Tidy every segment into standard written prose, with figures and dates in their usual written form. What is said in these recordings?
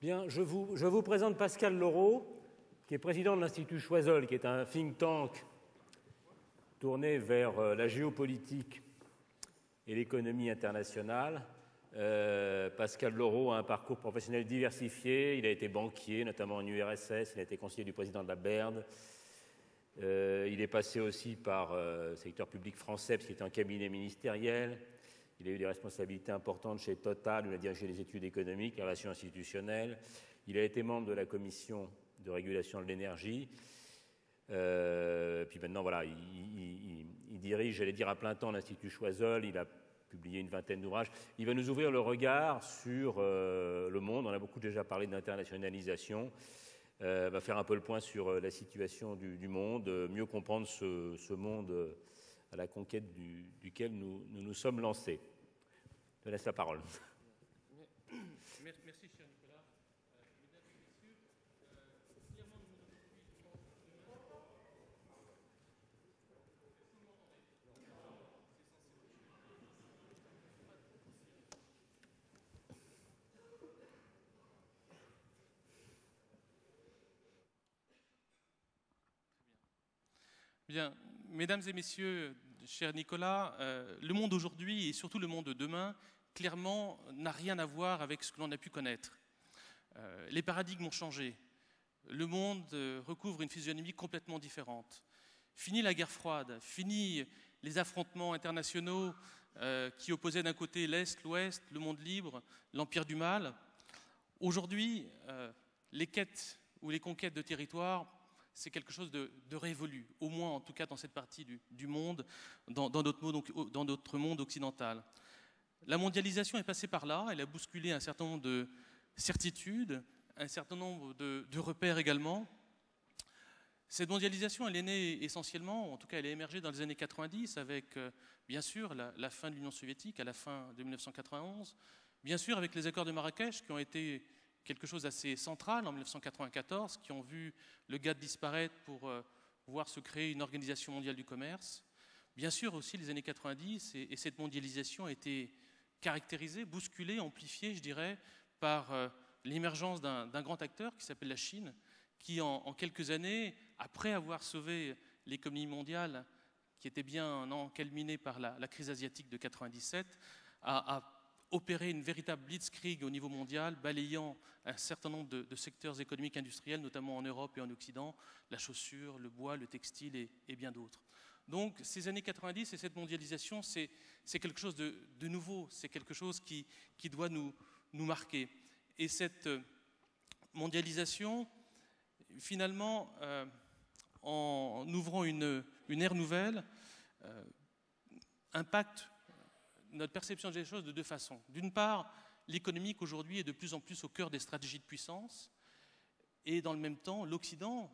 Bien, je vous présente Pascal Laureau, qui est président de l'Institut Choiseul, qui est un think tank tourné vers la géopolitique et l'économie internationale. Pascal Laureau a un parcours professionnel diversifié. Il a été banquier, notamment en URSS. Il a été conseiller du président de la BERD. Il est passé aussi par le secteur public français, parce qu'il était en cabinet ministériel. Il a eu des responsabilités importantes chez Total, où il a dirigé les études économiques, les relations institutionnelles. Il a été membre de la commission de régulation de l'énergie. Puis maintenant, voilà, il dirige, j'allais dire, à plein temps l'Institut Choiseul. Il a publié une vingtaine d'ouvrages. Il va nous ouvrir le regard sur le monde. On a beaucoup déjà parlé d'internationalisation. Va faire un peu le point sur la situation du monde, mieux comprendre ce monde à la conquête duquel nous sommes lancés. Je te laisse la parole. Merci, cher Nicolas. Mesdames et messieurs, clairement, le monde aujourd'hui, Bien, mesdames et messieurs, cher Nicolas, le monde aujourd'hui et surtout le monde de demain, clairement, n'a rien à voir avec ce que l'on a pu connaître. Les paradigmes ont changé. Le monde recouvre une physionomie complètement différente. Fini la guerre froide, fini les affrontements internationaux qui opposaient d'un côté l'Est, l'Ouest, le monde libre, l'empire du mal. Aujourd'hui, les quêtes ou les conquêtes de territoire, c'est quelque chose de révolu, au moins en tout cas dans cette partie du monde, dans notre monde occidental. La mondialisation est passée par là, elle a bousculé un certain nombre de certitudes, un certain nombre de repères également. Cette mondialisation, elle est née essentiellement, en tout cas elle est émergée dans les années 90 avec bien sûr la fin de l'Union soviétique à la fin de 1991, bien sûr avec les accords de Marrakech qui ont été quelque chose d'assez central en 1994, qui ont vu le GATT disparaître pour voir se créer une organisation mondiale du commerce. Bien sûr aussi les années 90 et cette mondialisation a été caractérisée, bousculée, amplifiée, je dirais, par l'émergence d'un grand acteur qui s'appelle la Chine, qui en quelques années, après avoir sauvé l'économie mondiale, qui était bien encalminée par la crise asiatique de 97, a opérer une véritable blitzkrieg au niveau mondial, balayant un certain nombre de secteurs économiques industriels, notamment en Europe et en Occident, la chaussure, le bois, le textile et bien d'autres. Donc ces années 90 et cette mondialisation, c'est quelque chose de nouveau, c'est quelque chose qui doit nous marquer. Et cette mondialisation, finalement, en ouvrant une ère nouvelle, impacte notre perception des choses de deux façons. D'une part, l'économique aujourd'hui est de plus en plus au cœur des stratégies de puissance, et dans le même temps, l'Occident,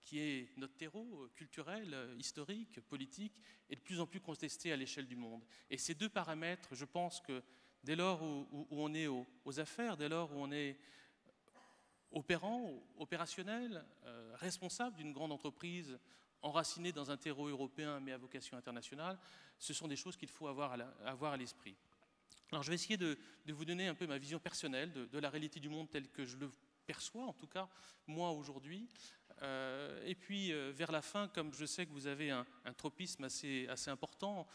qui est notre terreau culturel, historique, politique, est de plus en plus contesté à l'échelle du monde. Et ces deux paramètres, je pense que dès lors où on est aux affaires, dès lors où on est opérant, opérationnel, responsable d'une grande entreprise, enracinés dans un terreau européen mais à vocation internationale, ce sont des choses qu'il faut avoir à l'esprit. Alors je vais essayer de vous donner un peu ma vision personnelle de la réalité du monde telle que je le perçois, en tout cas moi aujourd'hui. Et puis vers la fin, comme je sais que vous avez un tropisme assez important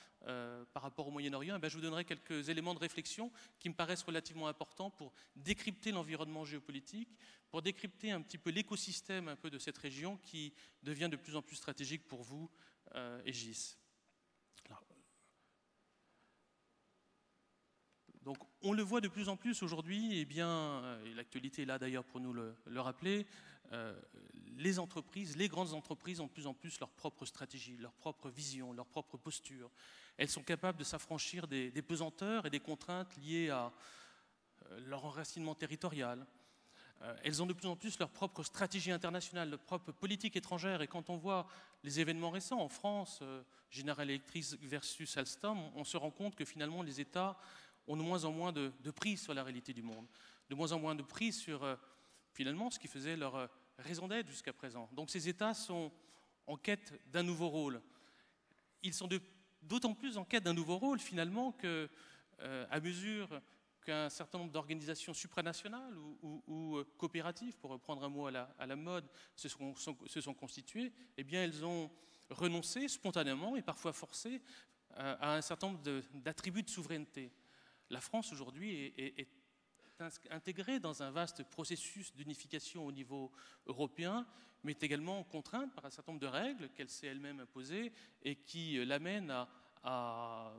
par rapport au Moyen-Orient, je vous donnerai quelques éléments de réflexion qui me paraissent relativement importants pour décrypter l'environnement géopolitique, pour décrypter un petit peu l'écosystème un peu de cette région qui devient de plus en plus stratégique pour vous et GIS. Alors, donc, on le voit de plus en plus aujourd'hui, et l'actualité est là d'ailleurs pour nous le rappeler, les entreprises, les grandes entreprises ont de plus en plus leur propre stratégie, leur propre vision, leur propre posture. Elles sont capables de s'affranchir des pesanteurs et des contraintes liées à leur enracinement territorial. Elles ont de plus en plus leur propre stratégie internationale, leur propre politique étrangère. Et quand on voit les événements récents en France, General Electric versus Alstom, on se rend compte que finalement les États ont de moins en moins de prise sur la réalité du monde, de moins en moins de prise sur finalement ce qui faisait leur raison d'être jusqu'à présent. Donc ces États sont en quête d'un nouveau rôle. Ils sont d'autant plus en quête d'un nouveau rôle finalement que, à mesure qu'un certain nombre d'organisations supranationales ou coopératives, pour reprendre un mot à la mode, se sont constituées, eh bien elles ont renoncé spontanément et parfois forcé à un certain nombre d'attributs de souveraineté. La France aujourd'hui est intégrée dans un vaste processus d'unification au niveau européen, mais est également contrainte par un certain nombre de règles qu'elle s'est elle-même imposées et qui l'amènent à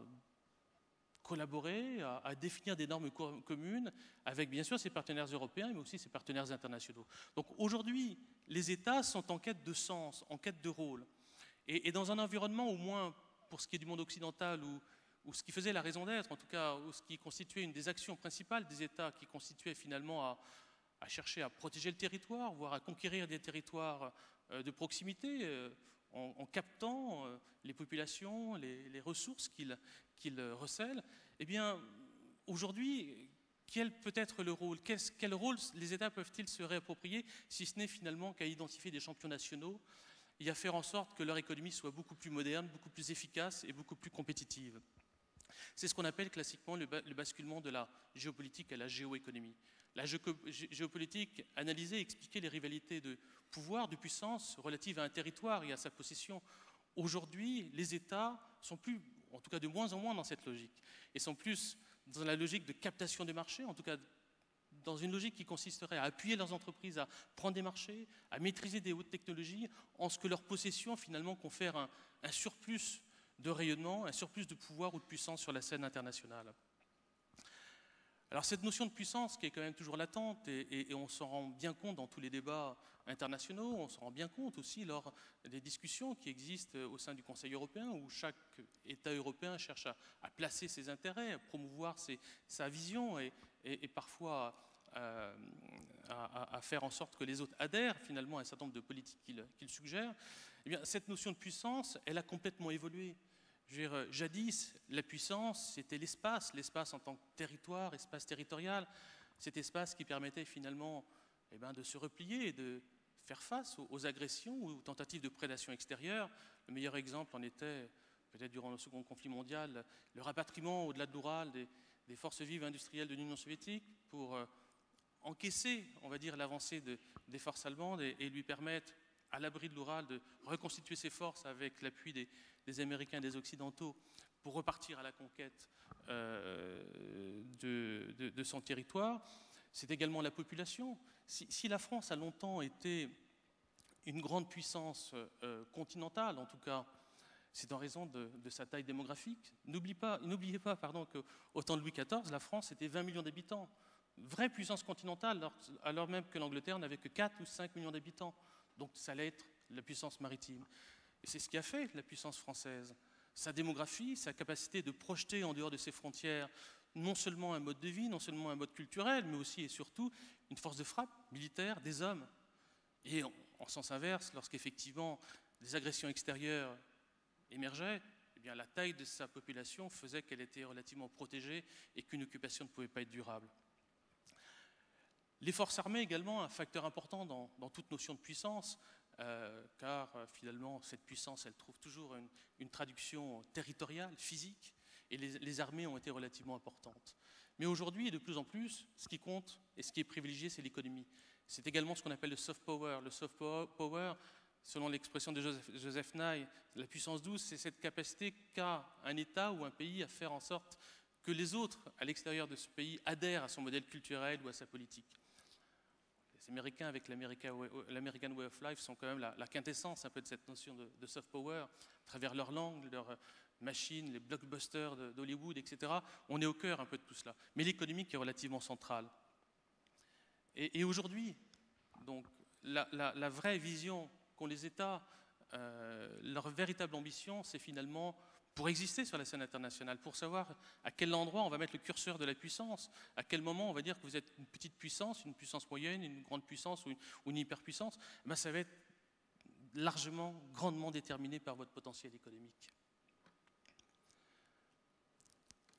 collaborer, à définir des normes communes avec bien sûr ses partenaires européens, mais aussi ses partenaires internationaux. Donc aujourd'hui, les États sont en quête de sens, en quête de rôle. Et dans un environnement, au moins pour ce qui est du monde occidental, où ce qui faisait la raison d'être, en tout cas, où ce qui constituait une des actions principales des États, qui constituait finalement à chercher à protéger le territoire, voire à conquérir des territoires de proximité, en captant les populations, les ressources qu'ils recèlent, eh bien, aujourd'hui, quel peut être le rôle? Quel rôle les États peuvent-ils se réapproprier, si ce n'est finalement qu'à identifier des champions nationaux et à faire en sorte que leur économie soit beaucoup plus moderne, beaucoup plus efficace et beaucoup plus compétitive? C'est ce qu'on appelle classiquement le basculement de la géopolitique à la géoéconomie. La géopolitique analysait et expliquait les rivalités de pouvoir, de puissance relatives à un territoire et à sa possession. Aujourd'hui, les États sont plus, en tout cas de moins en moins dans cette logique, et sont plus dans la logique de captation des marchés, en tout cas dans une logique qui consisterait à appuyer leurs entreprises à prendre des marchés, à maîtriser des hautes technologies, en ce que leur possession finalement confère un surplus de rayonnement, un surplus de pouvoir ou de puissance sur la scène internationale. Alors cette notion de puissance qui est quand même toujours latente, et on s'en rend bien compte dans tous les débats internationaux, on s'en rend bien compte aussi lors des discussions qui existent au sein du Conseil européen, où chaque État européen cherche à placer ses intérêts, à promouvoir sa vision et parfois à faire en sorte que les autres adhèrent finalement à un certain nombre de politiques qu'il suggère. Eh bien, cette notion de puissance, elle a complètement évolué. Je veux dire, jadis, la puissance, c'était l'espace en tant que territoire, espace territorial, cet espace qui permettait finalement de se replier et de faire face aux agressions ou aux tentatives de prédation extérieure. Le meilleur exemple en était, peut-être durant le second conflit mondial, le rapatriement au-delà de l'Oural des forces vives industrielles de l'Union soviétique pour encaisser, on va dire, l'avancée des forces allemandes et lui permettre, à l'abri de l'Oural, de reconstituer ses forces avec l'appui des Américains et des Occidentaux pour repartir à la conquête de son territoire. C'est également la population. Si la France a longtemps été une grande puissance continentale, en tout cas, c'est en raison de sa taille démographique. N'oubliez pas qu'au temps de Louis XIV, la France était 20 millions d'habitants. Vraie puissance continentale, alors même que l'Angleterre n'avait que 4 ou 5 millions d'habitants. Donc ça allait être la puissance maritime. Et c'est ce qui a fait la puissance française. Sa démographie, sa capacité de projeter en dehors de ses frontières non seulement un mode de vie, non seulement un mode culturel, mais aussi et surtout une force de frappe militaire, des hommes. Et en sens inverse, lorsqu'effectivement des agressions extérieures émergeaient, eh bien, la taille de sa population faisait qu'elle était relativement protégée et qu'une occupation ne pouvait pas être durable. Les forces armées également, un facteur important dans toute notion de puissance, car finalement cette puissance, elle trouve toujours une traduction territoriale, physique, et les armées ont été relativement importantes. Mais aujourd'hui, de plus en plus, ce qui compte et ce qui est privilégié, c'est l'économie. C'est également ce qu'on appelle le soft power. Le soft power, selon l'expression de Joseph Nye, la puissance douce, c'est cette capacité qu'a un État ou un pays à faire en sorte que les autres, à l'extérieur de ce pays, adhèrent à son modèle culturel ou à sa politique. Les Américains, avec l'American Way of Life, sont quand même la quintessence un peu de cette notion de soft power, à travers leur langue, leurs machines, les blockbusters d'Hollywood, etc. On est au cœur un peu de tout cela. Mais l'économie qui est relativement centrale. Et aujourd'hui, donc, la vraie vision qu'ont les États, leur véritable ambition, c'est finalement, pour exister sur la scène internationale, pour savoir à quel endroit on va mettre le curseur de la puissance, à quel moment on va dire que vous êtes une petite puissance, une puissance moyenne, une grande puissance ou une hyperpuissance, ben ça va être largement, grandement déterminé par votre potentiel économique.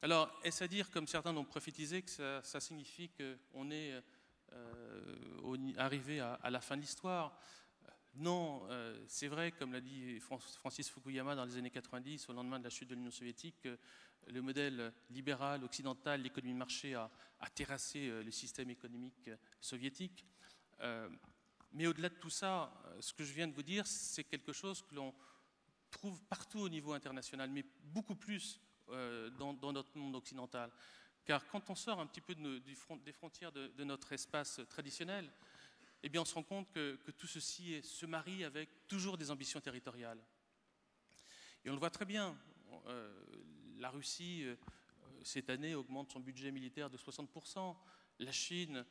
Alors, est-ce à dire, comme certains l'ont prophétisé, que ça signifie qu'on est arrivé à la fin de l'histoire? Non, c'est vrai, comme l'a dit Francis Fukuyama dans les années 90, au lendemain de la chute de l'Union soviétique, que le modèle libéral, occidental, l'économie de marché a terrassé le système économique soviétique. Mais au-delà de tout ça, ce que je viens de vous dire, c'est quelque chose que l'on trouve partout au niveau international, mais beaucoup plus dans notre monde occidental. Car quand on sort un petit peu des frontières de notre espace traditionnel, eh bien on se rend compte que tout ceci se marie avec toujours des ambitions territoriales. Et on le voit très bien, la Russie, cette année, augmente son budget militaire de 60%. La Chine,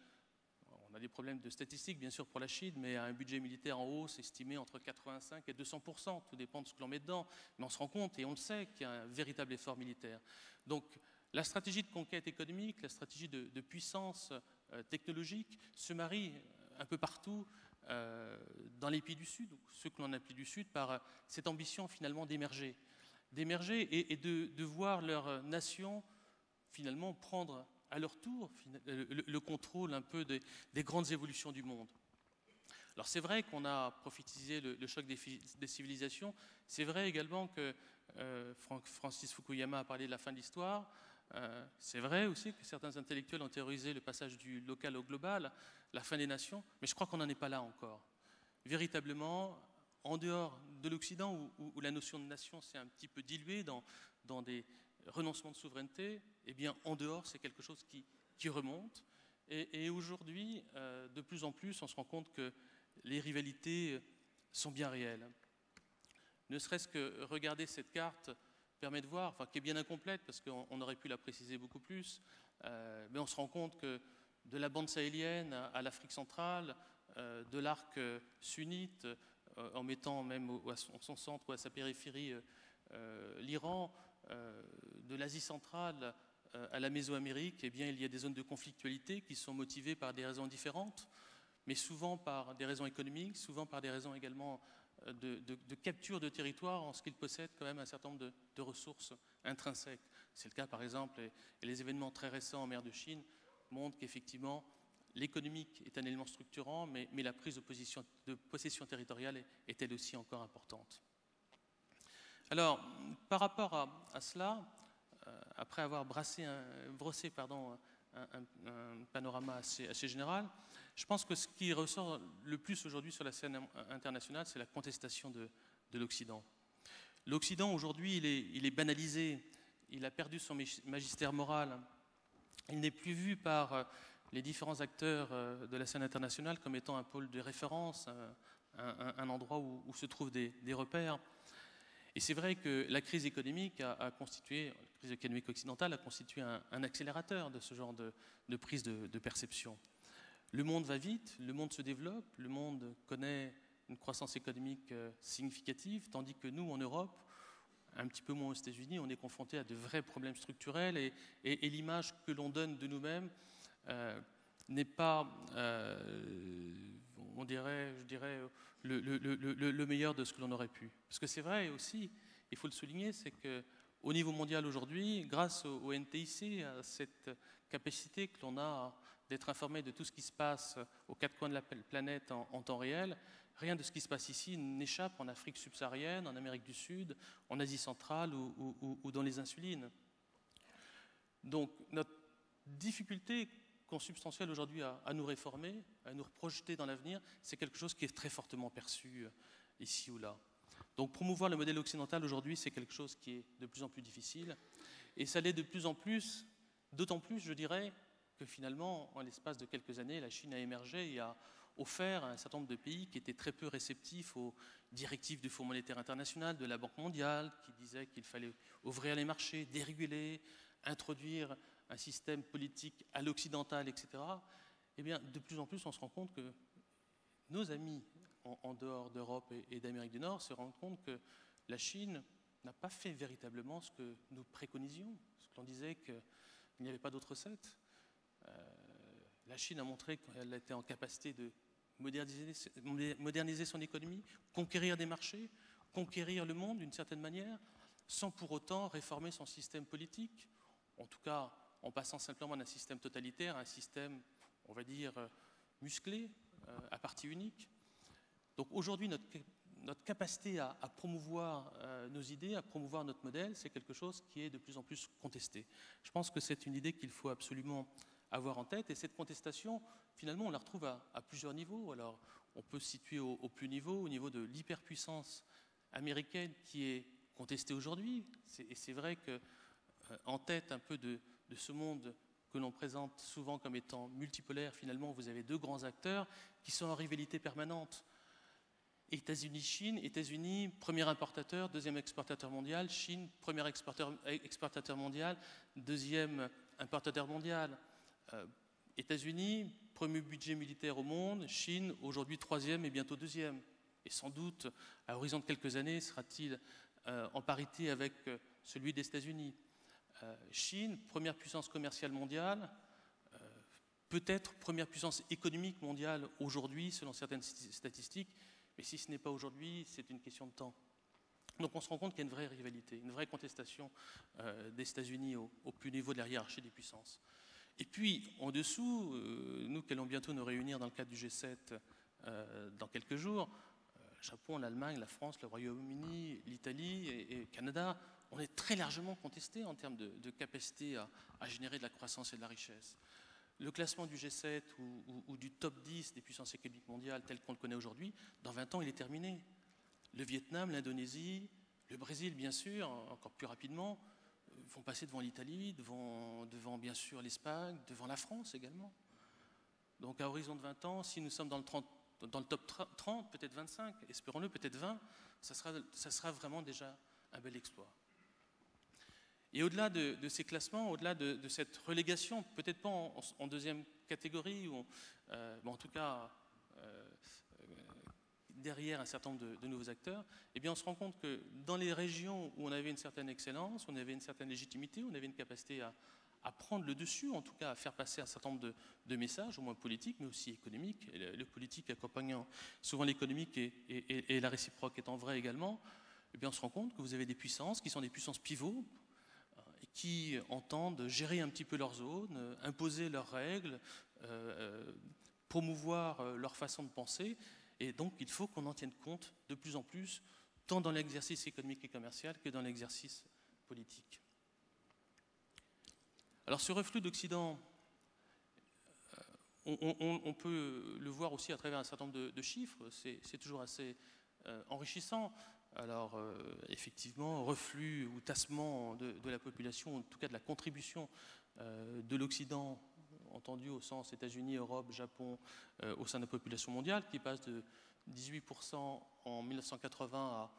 on a des problèmes de statistiques bien sûr pour la Chine, mais a un budget militaire en hausse estimé entre 85 et 200%, tout dépend de ce que l'on met dedans. Mais on se rend compte, et on le sait, qu'il y a un véritable effort militaire. Donc la stratégie de conquête économique, la stratégie de puissance technologique se marie un peu partout dans les pays du Sud, ceux que l'on appelle du Sud, par cette ambition finalement d'émerger et de voir leur nation finalement prendre à leur tour le contrôle un peu des grandes évolutions du monde. Alors c'est vrai qu'on a prophétisé le choc des civilisations, c'est vrai également que Francis Fukuyama a parlé de la fin de l'histoire. C'est vrai aussi que certains intellectuels ont théorisé le passage du local au global, la fin des nations, mais je crois qu'on n'en est pas là encore. Véritablement, en dehors de l'Occident, où la notion de nation s'est un petit peu diluée dans des renoncements de souveraineté, eh bien, en dehors, c'est quelque chose qui remonte. Et aujourd'hui, de plus en plus, on se rend compte que les rivalités sont bien réelles. Ne serait-ce que regarder cette carte permet de voir, enfin qui est bien incomplète parce qu'on aurait pu la préciser beaucoup plus, mais on se rend compte que de la bande sahélienne à l'Afrique centrale, de l'arc sunnite, en mettant même à son centre ou à sa périphérie l'Iran, de l'Asie centrale à la Mésoamérique, eh bien, il y a des zones de conflictualité qui sont motivées par des raisons différentes, mais souvent par des raisons économiques, souvent par des raisons également de capture de territoire en ce qu'ils possèdent quand même un certain nombre de ressources intrinsèques. C'est le cas par exemple, et les événements très récents en mer de Chine montrent qu'effectivement l'économique est un élément structurant, mais la prise de possession territoriale est elle aussi encore importante. Alors, par rapport à cela, après avoir brossé un panorama assez général, je pense que ce qui ressort le plus aujourd'hui sur la scène internationale, c'est la contestation de l'Occident. L'Occident, aujourd'hui, il est banalisé, il a perdu son magistère moral, il n'est plus vu par les différents acteurs de la scène internationale comme étant un pôle de référence, un endroit où se trouvent des repères. Et c'est vrai que la crise économique la crise économique occidentale a constitué un accélérateur de ce genre de prise de perception. Le monde va vite, le monde se développe, le monde connaît une croissance économique significative, tandis que nous, en Europe, un petit peu moins aux États-Unis, on est confronté à de vrais problèmes structurels et l'image que l'on donne de nous-mêmes n'est pas, je dirais, le meilleur de ce que l'on aurait pu. Parce que c'est vrai aussi, il faut le souligner, c'est qu'au niveau mondial aujourd'hui, grâce au NTIC, à cette capacité que l'on a d'être informé de tout ce qui se passe aux quatre coins de la planète en temps réel, rien de ce qui se passe ici n'échappe en Afrique subsaharienne, en Amérique du Sud, en Asie centrale ou dans les insulines. Donc notre difficulté consubstantielle aujourd'hui à nous réformer, à nous projeter dans l'avenir, c'est quelque chose qui est très fortement perçu ici ou là. Donc promouvoir le modèle occidental aujourd'hui, c'est quelque chose qui est de plus en plus difficile. Et ça l'est de plus en plus, d'autant plus, je dirais, que finalement, en l'espace de quelques années, la Chine a émergé et a offert à un certain nombre de pays qui étaient très peu réceptifs aux directives du Fonds monétaire international, de la Banque mondiale, qui disaient qu'il fallait ouvrir les marchés, déréguler, introduire un système politique à l'occidental, etc. Eh bien, de plus en plus, on se rend compte que nos amis en dehors d'Europe et d'Amérique du Nord se rendent compte que la Chine n'a pas fait véritablement ce que nous préconisions, ce que l'on disait qu'il n'y avait pas d'autre recette. La Chine a montré qu'elle était en capacité de moderniser son économie, conquérir des marchés, conquérir le monde d'une certaine manière, sans pour autant réformer son système politique, en tout cas en passant simplement d'un système totalitaire à un système, on va dire, musclé, à parti unique. Donc aujourd'hui, notre capacité à promouvoir nos idées, à promouvoir notre modèle, c'est quelque chose qui est de plus en plus contesté. Je pense que c'est une idée qu'il faut absolument avoir en tête, et cette contestation, finalement, on la retrouve à plusieurs niveaux. Alors, on peut se situer au plus niveau, au niveau de l'hyperpuissance américaine qui est contestée aujourd'hui, et c'est vrai qu'en tête un peu de ce monde que l'on présente souvent comme étant multipolaire, finalement, vous avez deux grands acteurs qui sont en rivalité permanente. États-Unis-Chine, États-Unis, premier importateur, deuxième exportateur mondial, Chine, premier exportateur mondial, deuxième importateur mondial. États-Unis, premier budget militaire au monde, Chine, aujourd'hui troisième et bientôt deuxième. Et sans doute, à horizon de quelques années, sera-t-il en parité avec celui des États-Unis. Chine, première puissance commerciale mondiale, peut-être première puissance économique mondiale aujourd'hui, selon certaines statistiques, mais si ce n'est pas aujourd'hui, c'est une question de temps. Donc on se rend compte qu'il y a une vraie rivalité, une vraie contestation des États-Unis au plus niveau de la hiérarchie des puissances. Et puis, en dessous, nous qui allons bientôt nous réunir dans le cadre du G7 dans quelques jours, Japon, l'Allemagne, la France, le Royaume-Uni, l'Italie et le Canada, on est très largement contestés en termes de capacité à générer de la croissance et de la richesse. Le classement du G7 ou du top 10 des puissances économiques mondiales tel qu'on le connaît aujourd'hui, dans 20 ans, il est terminé. Le Vietnam, l'Indonésie, le Brésil, bien sûr, encore plus rapidement, vont passer devant l'Italie, devant bien sûr l'Espagne, devant la France également. Donc à horizon de 20 ans, si nous sommes dans le top 30, peut-être 25, espérons-le, peut-être 20, ça sera vraiment déjà un bel exploit. Et au-delà de ces classements, au-delà de cette relégation, peut-être pas en deuxième catégorie, mais en tout cas derrière un certain nombre de nouveaux acteurs, eh bien on se rend compte que dans les régions où on avait une certaine excellence, on avait une certaine légitimité, on avait une capacité à prendre le dessus, en tout cas à faire passer un certain nombre de messages, au moins politiques, mais aussi économiques, et le politique accompagnant souvent l'économique et la réciproque étant vrai également, eh bien on se rend compte que vous avez des puissances qui sont des puissances pivots, qui entendent gérer un petit peu leur zone, imposer leurs règles, promouvoir leur façon de penser. Et donc, il faut qu'on en tienne compte de plus en plus, tant dans l'exercice économique et commercial que dans l'exercice politique. Alors, ce reflux d'Occident, on peut le voir aussi à travers un certain nombre de chiffres. C'est toujours assez enrichissant. Alors, effectivement, reflux ou tassement de la population, en tout cas de la contribution de l'Occident, entendu au sens États-Unis, Europe, Japon, au sein de la population mondiale, qui passe de 18% en 1980 à,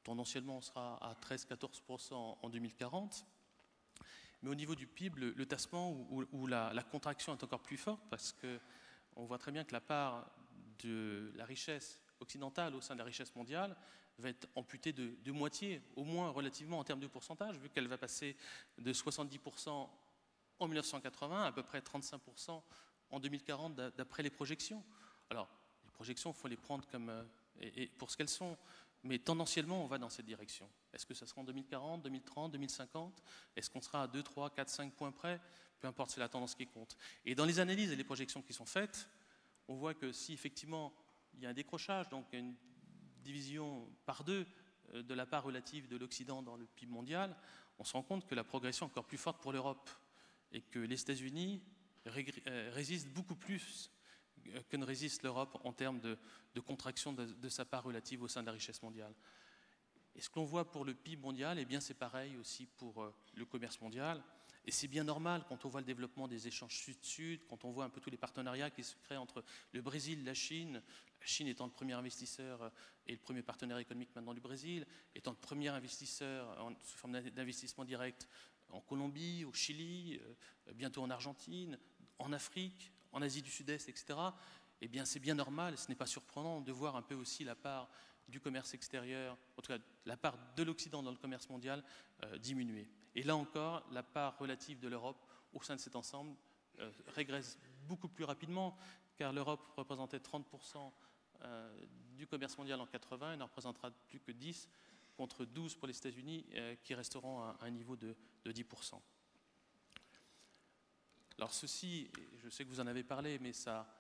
tendanciellement, on sera à 13-14% en 2040. Mais au niveau du PIB, le tassement ou la contraction est encore plus forte, parce qu'on voit très bien que la part de la richesse occidentale au sein de la richesse mondiale va être amputée de moitié, au moins relativement en termes de pourcentage, vu qu'elle va passer de 70% en 1980 à peu près 35% en 2040 d'après les projections. Alors, les projections, il faut les prendre comme, et pour ce qu'elles sont, mais tendanciellement, on va dans cette direction. Est-ce que ça sera en 2040, 2030, 2050 ? Est-ce qu'on sera à 2, 3, 4, 5 points près ? Peu importe, c'est la tendance qui compte. Et dans les analyses et les projections qui sont faites, on voit que si effectivement il y a un décrochage, donc une division par deux de la part relative de l'Occident dans le PIB mondial, on se rend compte que la progression est encore plus forte pour l'Europe et que les États-Unis résistent beaucoup plus que ne résiste l'Europe en termes de contraction de sa part relative au sein de la richesse mondiale. Et ce que l'on voit pour le PIB mondial, eh bien c'est pareil aussi pour le commerce mondial. Et c'est bien normal quand on voit le développement des échanges sud-sud, quand on voit un peu tous les partenariats qui se créent entre le Brésil, la Chine étant le premier investisseur et le premier partenaire économique maintenant du Brésil, étant le premier investisseur sous forme d'investissement direct en Colombie, au Chili, bientôt en Argentine, en Afrique, en Asie du Sud-Est, etc. Eh bien c'est bien normal, ce n'est pas surprenant de voir un peu aussi la part du commerce extérieur, en tout cas la part de l'Occident dans le commerce mondial diminuer. Et là encore, la part relative de l'Europe au sein de cet ensemble régresse beaucoup plus rapidement, car l'Europe représentait 30% du commerce mondial en 80 et ne représentera plus que 10 contre 12 pour les États-Unis qui resteront à un niveau de 10%. Alors ceci, je sais que vous en avez parlé, mais ça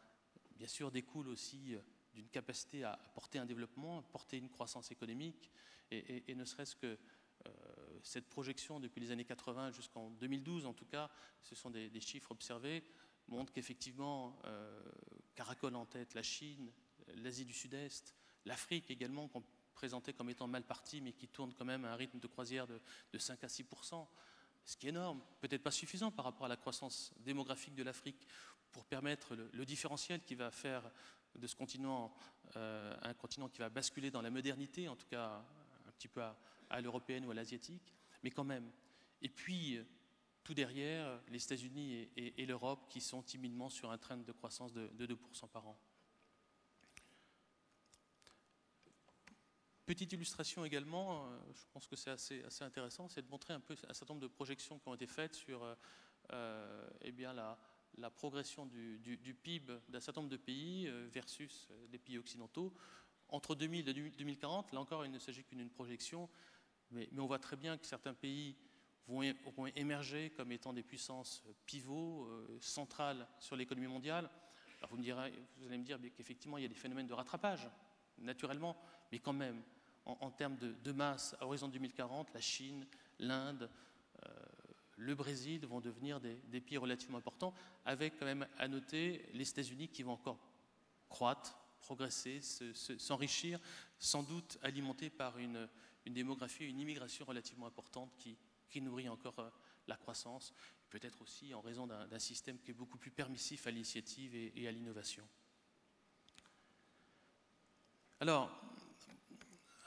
bien sûr découle aussi d'une capacité à porter un développement, à porter une croissance économique, et ne serait-ce que cette projection depuis les années 80 jusqu'en 2012, en tout cas, ce sont des chiffres observés, montrent qu'effectivement, caracole en tête la Chine, l'Asie du Sud-Est, l'Afrique également, qu'on présentait comme étant mal partie, mais qui tourne quand même à un rythme de croisière de 5 à 6%, ce qui est énorme, peut-être pas suffisant par rapport à la croissance démographique de l'Afrique pour permettre le différentiel qui va faire de ce continent un continent qui va basculer dans la modernité, en tout cas un petit peu à l'européenne ou à l'asiatique, mais quand même. Et puis, tout derrière, les États-Unis et l'Europe qui sont timidement sur un train de croissance de 2% par an. Petite illustration également, je pense que c'est assez intéressant, c'est de montrer un peu un certain nombre de projections qui ont été faites sur eh bien la progression du PIB d'un certain nombre de pays versus les pays occidentaux. Entre 2000 et 2040, là encore, il ne s'agit qu'une projection, mais on voit très bien que certains pays vont émerger comme étant des puissances pivots, centrales sur l'économie mondiale. Alors vous allez me dire qu'effectivement, il y a des phénomènes de rattrapage, naturellement, mais quand même, en termes de masse, à horizon 2040, la Chine, l'Inde, le Brésil vont devenir des pays relativement importants, avec quand même à noter les États-Unis qui vont encore croître, progresser, s'enrichir, sans doute alimentés par une démographie, une immigration relativement importante qui nourrit encore la croissance, peut-être aussi en raison d'un système qui est beaucoup plus permissif à l'initiative et à l'innovation. Alors,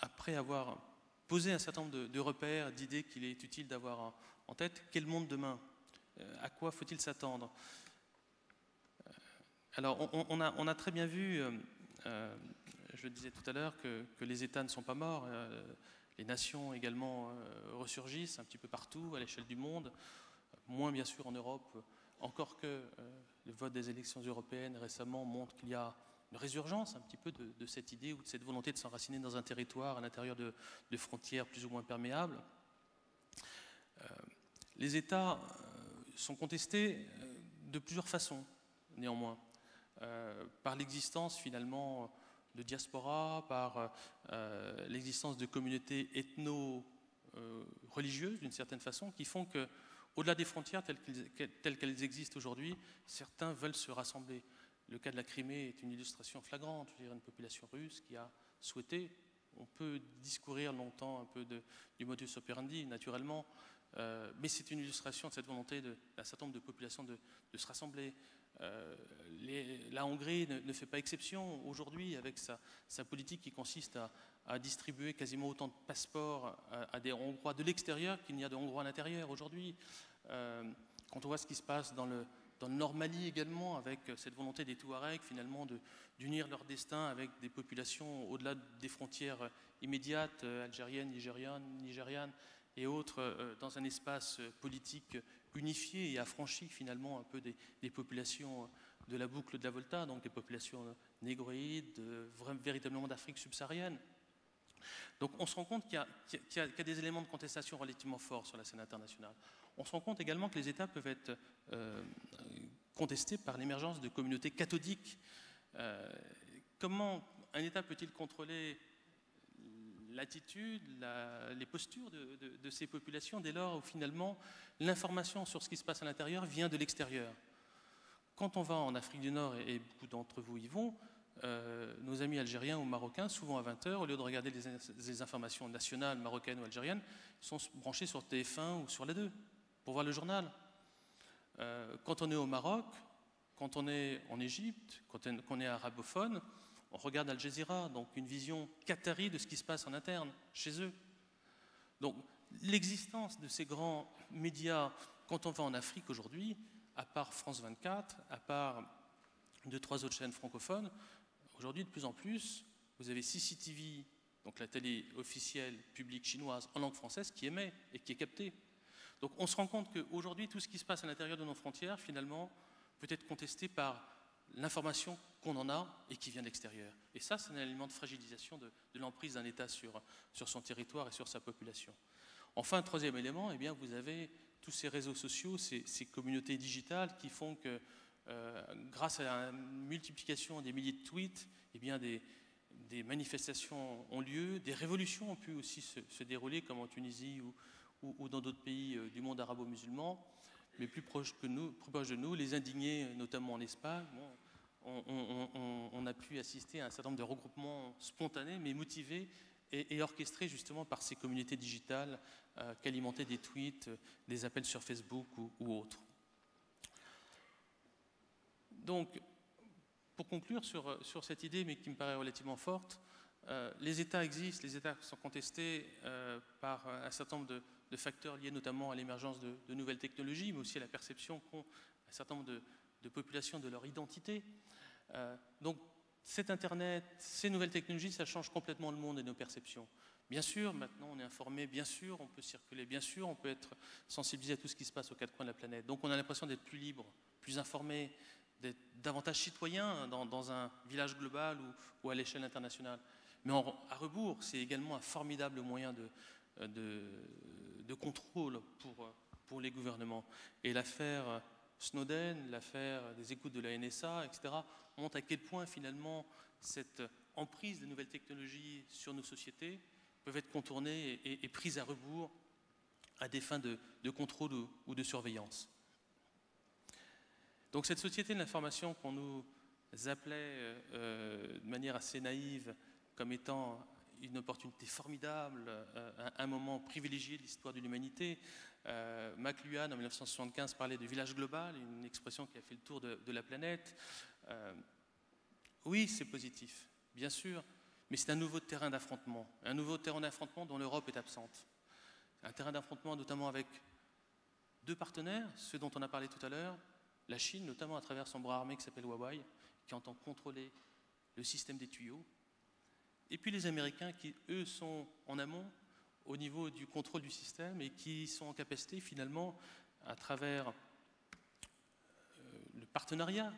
après avoir posé un certain nombre de repères, d'idées qu'il est utile d'avoir en tête, quel monde demain? À quoi faut-il s'attendre? Alors, on a très bien vu, je le disais tout à l'heure, que les États ne sont pas morts. Les nations également ressurgissent un petit peu partout à l'échelle du monde, moins bien sûr en Europe, encore que le vote des élections européennes récemment montre qu'il y a une résurgence un petit peu de cette idée ou de cette volonté de s'enraciner dans un territoire à l'intérieur de frontières plus ou moins perméables. Les États sont contestés de plusieurs façons, néanmoins, par l'existence finalement de diaspora, par l'existence de communautés ethno-religieuses d'une certaine façon, qui font que, au-delà des frontières telles qu'elles existent aujourd'hui, certains veulent se rassembler. Le cas de la Crimée est une illustration flagrante. Je veux dire, une population russe qui a souhaité, on peut discourir longtemps un peu du modus operandi, naturellement, mais c'est une illustration de cette volonté d'un certain nombre de populations de se rassembler. La Hongrie ne fait pas exception aujourd'hui avec sa politique qui consiste à distribuer quasiment autant de passeports à des Hongrois de l'extérieur qu'il n'y a de Hongrois à l'intérieur aujourd'hui. Quand on voit ce qui se passe dans le Nord Mali également, avec cette volonté des Touaregs finalement d'unir leur destin avec des populations au-delà des frontières immédiates, algériennes, nigérianes et autres, dans un espace politique unifié et affranchi finalement un peu des populations de la boucle de la Volta, donc des populations négroïdes, véritablement d'Afrique subsaharienne. Donc on se rend compte qu'il y a des éléments de contestation relativement forts sur la scène internationale. On se rend compte également que les États peuvent être contestés par l'émergence de communautés cathodiques. Comment un État peut-il contrôler l'attitude, les postures de ces populations dès lors où finalement l'information sur ce qui se passe à l'intérieur vient de l'extérieur? Quand on va en Afrique du Nord, et beaucoup d'entre vous y vont, nos amis algériens ou marocains, souvent à 20h, au lieu de regarder les informations nationales marocaines ou algériennes, sont branchés sur TF1 ou sur la 2 pour voir le journal. Quand on est au Maroc, quand on est en Égypte, quand on est arabophone, on regarde Al Jazeera, donc une vision qatari de ce qui se passe en interne, chez eux. Donc l'existence de ces grands médias, quand on va en Afrique aujourd'hui, à part France 24, à part 2-3 autres chaînes francophones, aujourd'hui de plus en plus, vous avez CCTV, donc la télé officielle publique chinoise en langue française, qui émet et qui est captée. Donc on se rend compte qu'aujourd'hui, tout ce qui se passe à l'intérieur de nos frontières, finalement, peut être contesté par l'information qu'on en a et qui vient de l'extérieur. Et ça, c'est un élément de fragilisation de l'emprise d'un État sur son territoire et sur sa population. Enfin, troisième élément, eh bien, vous avez tous ces réseaux sociaux, ces communautés digitales qui font que grâce à la multiplication des milliers de tweets, eh bien des manifestations ont lieu, des révolutions ont pu aussi se dérouler, comme en Tunisie ou dans d'autres pays du monde arabo-musulman. Mais plus proche de nous, les indignés, notamment en Espagne, on a pu assister à un certain nombre de regroupements spontanés, mais motivés et orchestrés justement par ces communautés digitales qu'alimentaient des tweets, des appels sur Facebook ou autres. Donc, pour conclure sur cette idée, mais qui me paraît relativement forte, les États existent, les États sont contestés par un certain nombre de facteurs liés notamment à l'émergence de nouvelles technologies, mais aussi à la perception qu'ont un certain nombre de populations de leur identité. Donc cet Internet, ces nouvelles technologies, ça change complètement le monde et nos perceptions. Bien sûr, maintenant on est informé, bien sûr, on peut circuler, bien sûr, on peut être sensibilisé à tout ce qui se passe aux quatre coins de la planète. Donc on a l'impression d'être plus libre, plus informé, d'être davantage citoyen dans un village global ou à l'échelle internationale. Mais à rebours, c'est également un formidable moyen de contrôle pour les gouvernements. Et l'affaire Snowden, l'affaire des écoutes de la NSA, etc., montre à quel point finalement cette emprise des nouvelles technologies sur nos sociétés peuvent être contournées et prises à rebours à des fins de contrôle ou de surveillance. Donc cette société de l'information qu'on nous appelait de manière assez naïve comme étant une opportunité formidable, un moment privilégié de l'histoire de l'humanité. McLuhan, en 1975, parlait de village global, une expression qui a fait le tour de la planète. Oui, c'est positif, bien sûr, mais c'est un nouveau terrain d'affrontement dont l'Europe est absente. Un terrain d'affrontement notamment avec deux partenaires, ceux dont on a parlé tout à l'heure, la Chine, notamment à travers son bras armé qui s'appelle Huawei, qui entend contrôler le système des tuyaux, et puis les Américains qui, eux, sont en amont au niveau du contrôle du système et qui sont en capacité, finalement, à travers le partenariat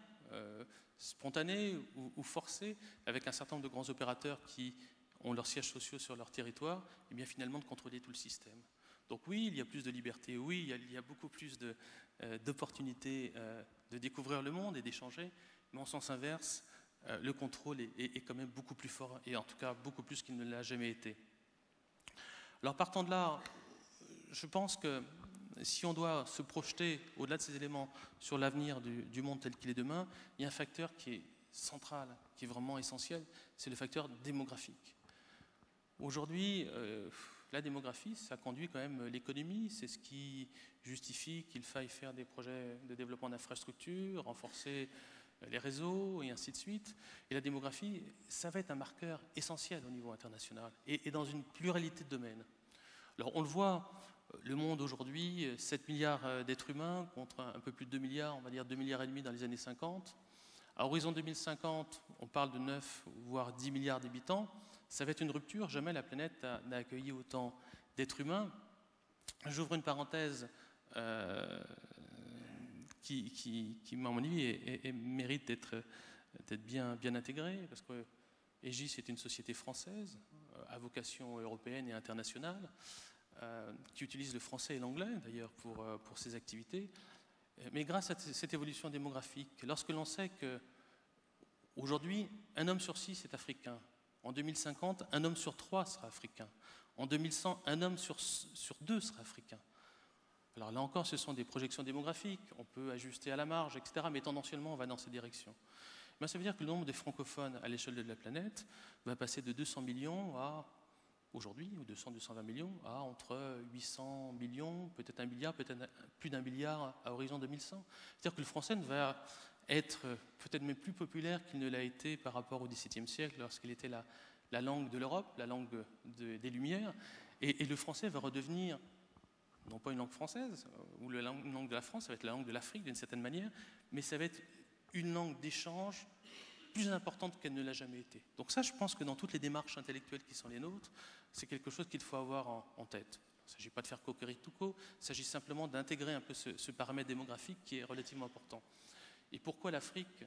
spontané ou forcé avec un certain nombre de grands opérateurs qui ont leurs sièges sociaux sur leur territoire, et bien finalement de contrôler tout le système. Donc oui, il y a plus de liberté, oui, il y a beaucoup plus d'opportunités de découvrir le monde et d'échanger, mais en sens inverse, le contrôle est quand même beaucoup plus fort, et en tout cas beaucoup plus qu'il ne l'a jamais été. Alors partant de là, je pense que si on doit se projeter au-delà de ces éléments sur l'avenir du monde tel qu'il est demain, il y a un facteur qui est central, qui est vraiment essentiel, c'est le facteur démographique. Aujourd'hui, la démographie, ça conduit quand même l'économie, c'est ce qui justifie qu'il faille faire des projets de développement d'infrastructures, renforcer les réseaux et ainsi de suite. Et la démographie, ça va être un marqueur essentiel au niveau international et dans une pluralité de domaines. Alors on le voit, le monde aujourd'hui, 7 milliards d'êtres humains contre un peu plus de 2 milliards, on va dire 2,5 milliards dans les années 50. À horizon 2050, on parle de 9 voire 10 milliards d'habitants. Ça va être une rupture, jamais la planète n'a accueilli autant d'êtres humains. J'ouvre une parenthèse qui à mon avis, mérite d'être bien intégrée, parce que Aegis est une société française, à vocation européenne et internationale, qui utilise le français et l'anglais, d'ailleurs, pour ses activités. Mais grâce à cette évolution démographique, lorsque l'on sait qu'aujourd'hui, un homme sur 6 est africain, en 2050, un homme sur 3 sera africain, en 2100, un homme sur 2 sera africain. Alors là encore, ce sont des projections démographiques, on peut ajuster à la marge, etc., mais tendanciellement, on va dans ces directions. Ben, ça veut dire que le nombre des francophones à l'échelle de la planète va passer de 200 millions à, aujourd'hui, ou 200-220 millions, à entre 800 millions, peut-être 1 milliard, peut-être plus d'1 milliard à horizon 2100. C'est-à-dire que le français va être peut-être même plus populaire qu'il ne l'a été par rapport au XVIIe siècle, lorsqu'il était la langue de l'Europe, la langue des Lumières, et le français va redevenir non pas une langue française, ou une langue de la France, ça va être la langue de l'Afrique d'une certaine manière, mais ça va être une langue d'échange plus importante qu'elle ne l'a jamais été. Donc ça, je pense que dans toutes les démarches intellectuelles qui sont les nôtres, c'est quelque chose qu'il faut avoir en tête. Il ne s'agit pas de faire coquerituco, il s'agit simplement d'intégrer un peu ce paramètre démographique qui est relativement important. Et pourquoi l'Afrique ?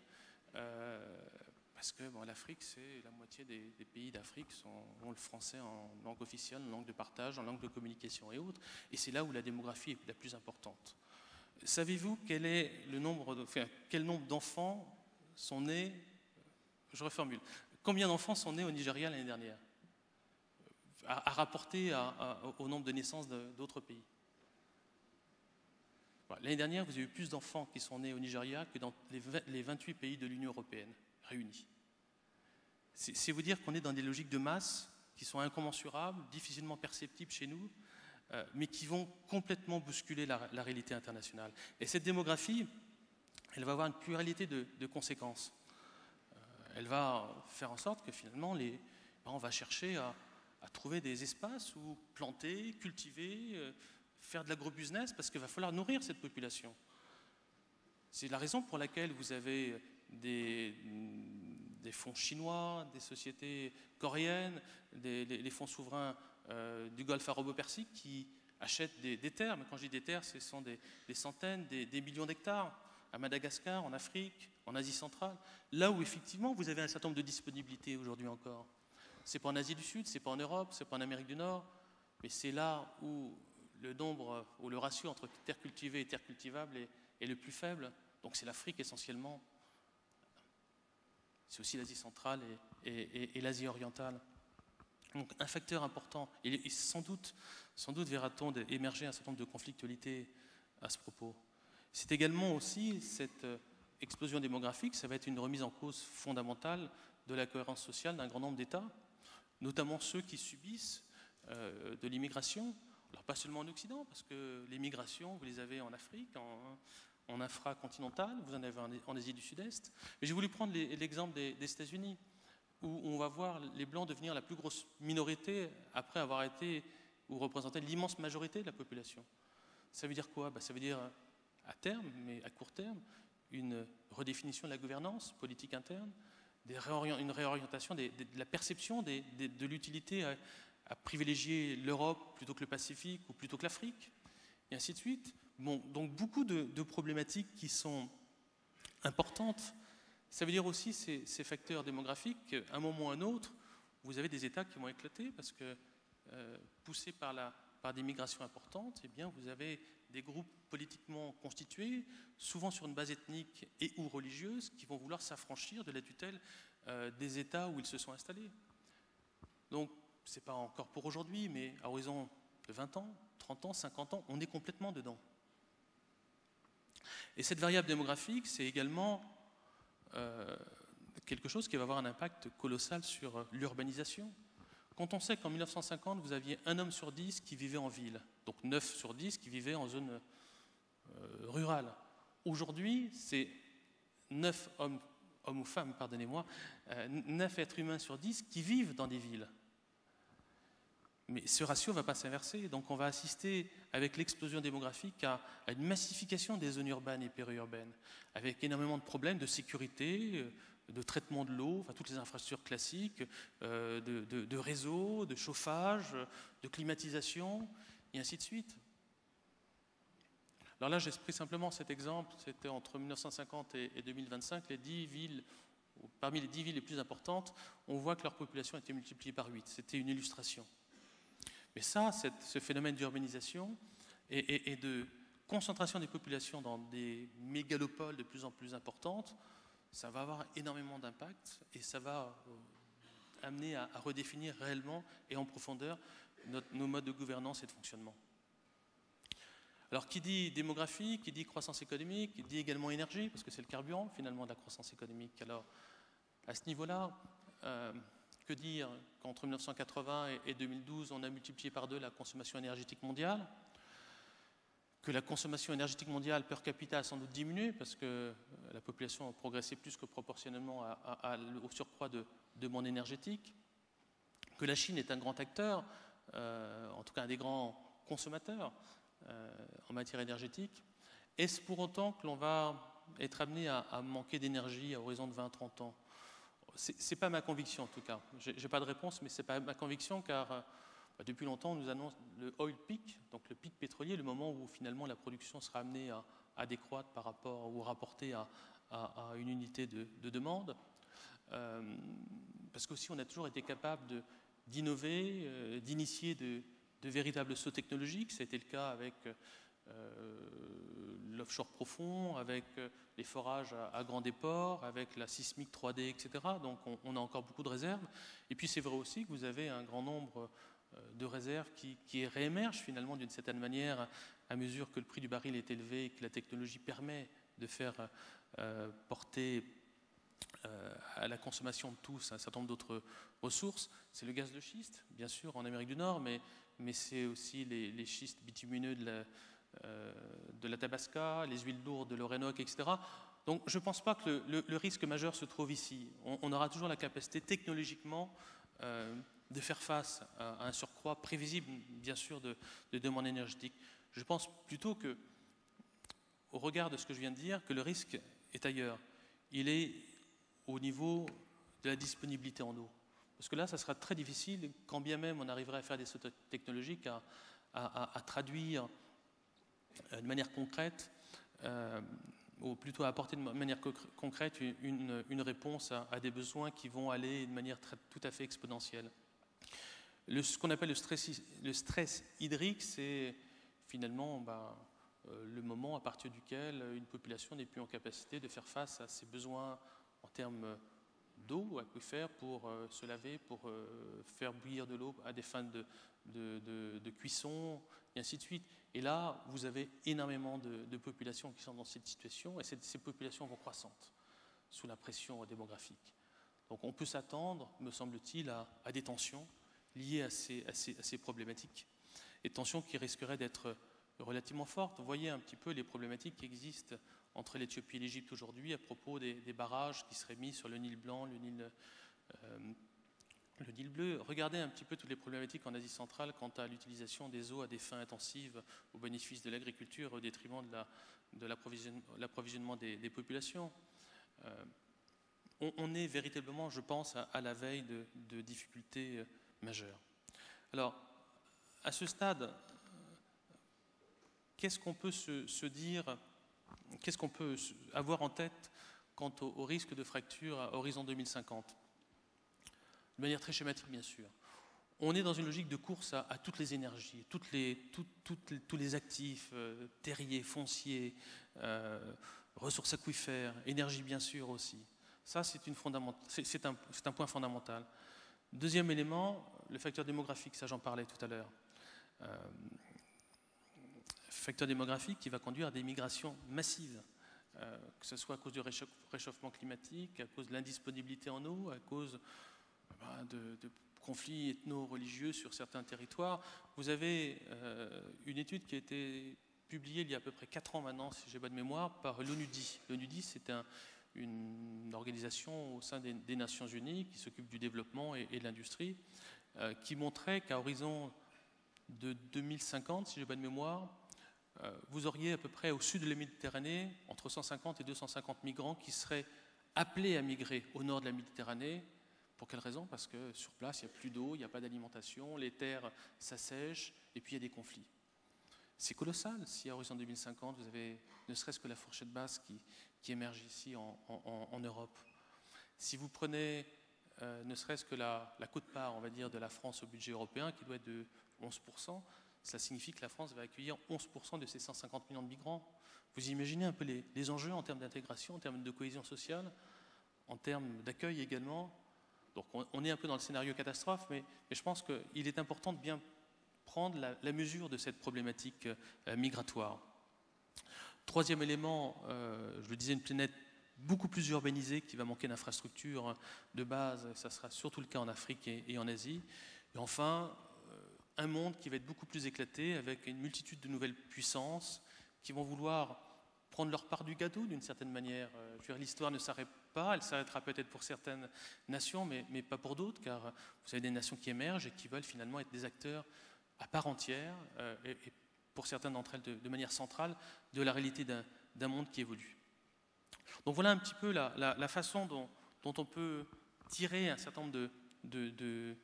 Parce que bon, l'Afrique, c'est la moitié des pays d'Afrique ont le français en langue officielle, en langue de partage, en langue de communication et autres. Et c'est là où la démographie est la plus importante. Savez-vous quel nombre d'enfants sont nés, je reformule, combien d'enfants sont nés au Nigeria l'année dernière, à rapporter au nombre de naissances d'autres pays? Voilà. L'année dernière, vous avez eu plus d'enfants qui sont nés au Nigeria que dans les 28 pays de l'Union européenne réunis. C'est vous dire qu'on est dans des logiques de masse qui sont incommensurables, difficilement perceptibles chez nous, mais qui vont complètement bousculer la réalité internationale. Et cette démographie, elle va avoir une pluralité de conséquences. Elle va faire en sorte que finalement, on va chercher à trouver des espaces où planter, cultiver, faire de l'agrobusiness, parce qu'il va falloir nourrir cette population. C'est la raison pour laquelle vous avez des fonds chinois, des sociétés coréennes, les fonds souverains du Golfe arabo-persique qui achètent des terres. Mais quand je dis des terres, ce sont des centaines, des millions d'hectares à Madagascar, en Afrique, en Asie centrale, là où effectivement vous avez un certain nombre de disponibilités aujourd'hui encore. C'est pas en Asie du Sud, c'est pas en Europe, c'est pas en Amérique du Nord, mais c'est là où le nombre ou le ratio entre terres cultivées et terres cultivables est le plus faible. Donc c'est l'Afrique essentiellement. C'est aussi l'Asie centrale et l'Asie orientale. Donc un facteur important, et sans doute verra-t-on émerger un certain nombre de conflictualités à ce propos. C'est également aussi cette explosion démographique, ça va être une remise en cause fondamentale de la cohérence sociale d'un grand nombre d'États, notamment ceux qui subissent de l'immigration. Alors pas seulement en Occident, parce que les migrations, vous les avez en Afrique, en infracontinentale, vous en avez en Asie du Sud-Est. Mais j'ai voulu prendre l'exemple des États-Unis, où on va voir les Blancs devenir la plus grosse minorité après avoir été ou représenter l'immense majorité de la population. Ça veut dire quoi? Ça veut dire à terme, mais à court terme, une redéfinition de la gouvernance politique interne, une réorientation de la perception de l'utilité à privilégier l'Europe plutôt que le Pacifique ou plutôt que l'Afrique, et ainsi de suite. Bon, donc beaucoup de problématiques qui sont importantes. Ça veut dire aussi ces facteurs démographiques, qu'à un moment ou à un autre, vous avez des États qui vont éclater parce que, poussés par des migrations importantes, eh bien, vous avez des groupes politiquement constitués, souvent sur une base ethnique et ou religieuse, qui vont vouloir s'affranchir de la tutelle des États où ils se sont installés. Donc, ce n'est pas encore pour aujourd'hui, mais à horizon de 20 ans, 30 ans, 50 ans, on est complètement dedans. Et cette variable démographique, c'est également quelque chose qui va avoir un impact colossal sur l'urbanisation. Quand on sait qu'en 1950, vous aviez un homme sur 10 qui vivait en ville, donc 9 sur 10 qui vivaient en zone rurale. Aujourd'hui, c'est 9 hommes ou femmes, pardonnez-moi, 9 êtres humains sur 10 qui vivent dans des villes. Mais ce ratio ne va pas s'inverser, donc on va assister avec l'explosion démographique à une massification des zones urbaines et périurbaines, avec énormément de problèmes de sécurité, de traitement de l'eau, enfin toutes les infrastructures classiques, de réseaux, de chauffage, de climatisation, et ainsi de suite. Alors là, j'ai pris simplement cet exemple, c'était entre 1950 et 2025, parmi les 10 villes les plus importantes, on voit que leur population a été multipliée par 8. C'était une illustration. Mais ça, ce phénomène d'urbanisation et de concentration des populations dans des mégalopoles de plus en plus importantes, ça va avoir énormément d'impact et ça va amener à redéfinir réellement et en profondeur nos modes de gouvernance et de fonctionnement. Alors, qui dit démographie, qui dit croissance économique, qui dit également énergie, parce que c'est le carburant finalement de la croissance économique. Alors, à ce niveau-là, que dire qu'entre 1980 et 2012, on a multiplié par 2 la consommation énergétique mondiale, que la consommation énergétique mondiale per capita a sans doute diminué parce que la population a progressé plus que proportionnellement au surcroît de demande énergétique, que la Chine est un grand acteur, en tout cas un des grands consommateurs en matière énergétique. Est-ce pour autant que l'on va être amené à manquer d'énergie à horizon de 20-30 ans? Ce n'est pas ma conviction en tout cas. Je n'ai pas de réponse, mais ce n'est pas ma conviction car depuis longtemps on nous annonce le oil peak, donc le pic pétrolier, le moment où finalement la production sera amenée à décroître par rapport ou rapporter à une unité de demande. Parce qu'aussi on a toujours été capable d'innover, d'initier de véritables sauts technologiques. Ça a été le cas avec l'offshore profond, avec les forages à grand déport, avec la sismique 3D, etc. Donc on a encore beaucoup de réserves. Et puis c'est vrai aussi que vous avez un grand nombre de réserves qui réémergent finalement d'une certaine manière à mesure que le prix du baril est élevé et que la technologie permet de faire porter à la consommation de tous un certain nombre d'autres ressources. C'est le gaz de schiste, bien sûr, en Amérique du Nord, mais c'est aussi les schistes bitumineux de l'Athabasca, les huiles lourdes de l'Orénoque, etc. Donc je ne pense pas que le risque majeur se trouve ici. On aura toujours la capacité technologiquement de faire face à un surcroît prévisible, bien sûr, de demande énergétique. Je pense plutôt que, au regard de ce que je viens de dire, que le risque est ailleurs. Il est au niveau de la disponibilité en eau. Parce que là, ça sera très difficile, quand bien même on arriverait à faire des sauts technologiques, à traduire de manière concrète, ou plutôt à apporter de manière concrète une réponse à des besoins qui vont aller de manière tout à fait exponentielle. Ce qu'on appelle le stress hydrique, c'est finalement le moment à partir duquel une population n'est plus en capacité de faire face à ses besoins en termes d'eau aquifère pour se laver, pour faire bouillir de l'eau à des fins de cuisson, et ainsi de suite. Et là, vous avez énormément de populations qui sont dans cette situation, et ces populations vont croissantes sous la pression démographique. Donc on peut s'attendre, me semble-t-il, à des tensions liées à ces problématiques, et tensions qui risqueraient d'être relativement fortes. Vous voyez un petit peu les problématiques qui existent entre l'Éthiopie et l'Égypte aujourd'hui à propos des barrages qui seraient mis sur le Nil blanc, le Nil bleu. Regardez un petit peu toutes les problématiques en Asie centrale quant à l'utilisation des eaux à des fins intensives au bénéfice de l'agriculture au détriment de l'approvisionnement des populations. On est véritablement, je pense, à la veille de difficultés majeures. Alors, à ce stade, qu'est-ce qu'on peut se dire, qu'est-ce qu'on peut avoir en tête quant au risque de fracture à horizon 2050 ? De manière très schématique, bien sûr. On est dans une logique de course à toutes les énergies, tous les actifs, terriers, fonciers, ressources aquifères, énergie bien sûr aussi. Ça, c'est un point fondamental. Deuxième élément, le facteur démographique, ça j'en parlais tout à l'heure. Facteur démographique qui va conduire à des migrations massives, que ce soit à cause du réchauffement climatique, à cause de l'indisponibilité en eau, à cause de conflits ethno-religieux sur certains territoires. Vous avez une étude qui a été publiée il y a à peu près 4 ans maintenant, si j'ai bonne mémoire, par l'ONUDI. L'ONUDI, c'est une organisation au sein des Nations Unies qui s'occupe du développement et de l'industrie, qui montrait qu'à horizon de 2050, si j'ai bonne mémoire, vous auriez à peu près au sud de la Méditerranée entre 150 et 250 migrants qui seraient appelés à migrer au nord de la Méditerranée. Pour quelle raison ? Parce que sur place, il n'y a plus d'eau, il n'y a pas d'alimentation, les terres s'assèchent et puis il y a des conflits. C'est colossal si à horizon 2050, vous avez ne serait-ce que la fourchette basse qui émerge ici en Europe. Si vous prenez ne serait-ce que la quote-part, on va dire, de la France au budget européen, qui doit être de 11%, cela signifie que la France va accueillir 11% de ces 150 millions de migrants. Vous imaginez un peu les enjeux en termes d'intégration, en termes de cohésion sociale, en termes d'accueil également. Donc on est un peu dans le scénario catastrophe, mais je pense qu'il est important de bien prendre la mesure de cette problématique migratoire. Troisième élément, je le disais, une planète beaucoup plus urbanisée qui va manquer d'infrastructures de base, ça sera surtout le cas en Afrique et en Asie. Et enfin, un monde qui va être beaucoup plus éclaté avec une multitude de nouvelles puissances qui vont vouloir prendre leur part du gâteau d'une certaine manière. L'histoire ne s'arrête pas, elle s'arrêtera peut-être pour certaines nations, mais pas pour d'autres, car vous avez des nations qui émergent et qui veulent finalement être des acteurs à part entière, et pour certaines d'entre elles de manière centrale, de la réalité d'un monde qui évolue. Donc voilà un petit peu la façon dont on peut tirer un certain nombre de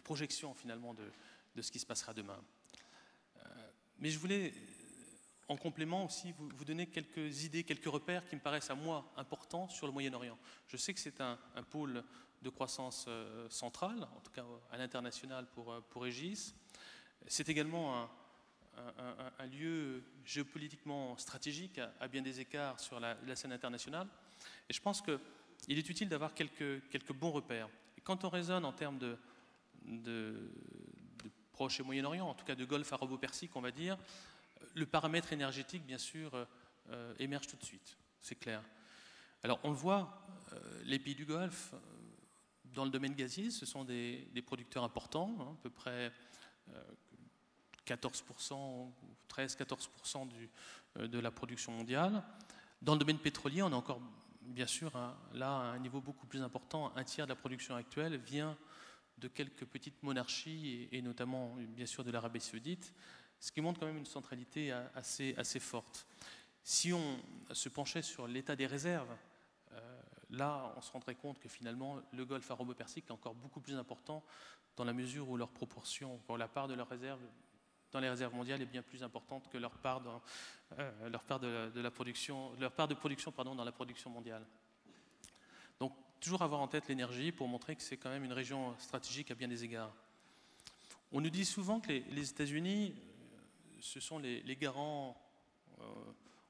projections finalement de ce qui se passera demain. Mais je voulais en complément aussi vous donner quelques idées, quelques repères qui me paraissent à moi importants sur le Moyen-Orient. Je sais que c'est un pôle de croissance centrale, en tout cas à l'international pour Aegis. C'est également un lieu géopolitiquement stratégique à bien des écarts sur la scène internationale. Et je pense qu'il est utile d'avoir quelques bons repères. Et quand on raisonne en termes de Proche et Moyen-Orient, en tout cas de Golfe arabo-persique, on va dire, le paramètre énergétique, bien sûr, émerge tout de suite, c'est clair. Alors on le voit, les pays du Golfe, dans le domaine gazier, ce sont des producteurs importants, hein, à peu près 14%, 13-14% de la production mondiale. Dans le domaine pétrolier, on est encore, bien sûr, là, à un niveau beaucoup plus important. Un tiers de la production actuelle vient de quelques petites monarchies, et notamment, bien sûr, de l'Arabie saoudite, ce qui montre quand même une centralité assez forte. Si on se penchait sur l'état des réserves, là, on se rendrait compte que finalement, le Golfe arabo-persique est encore beaucoup plus important dans la mesure où leur proportion, pour la part de leurs réserves dans les réserves mondiales est bien plus importante que leur part de production dans la production mondiale. Donc, toujours avoir en tête l'énergie pour montrer que c'est quand même une région stratégique à bien des égards. On nous dit souvent que les États-Unis, ce sont les garants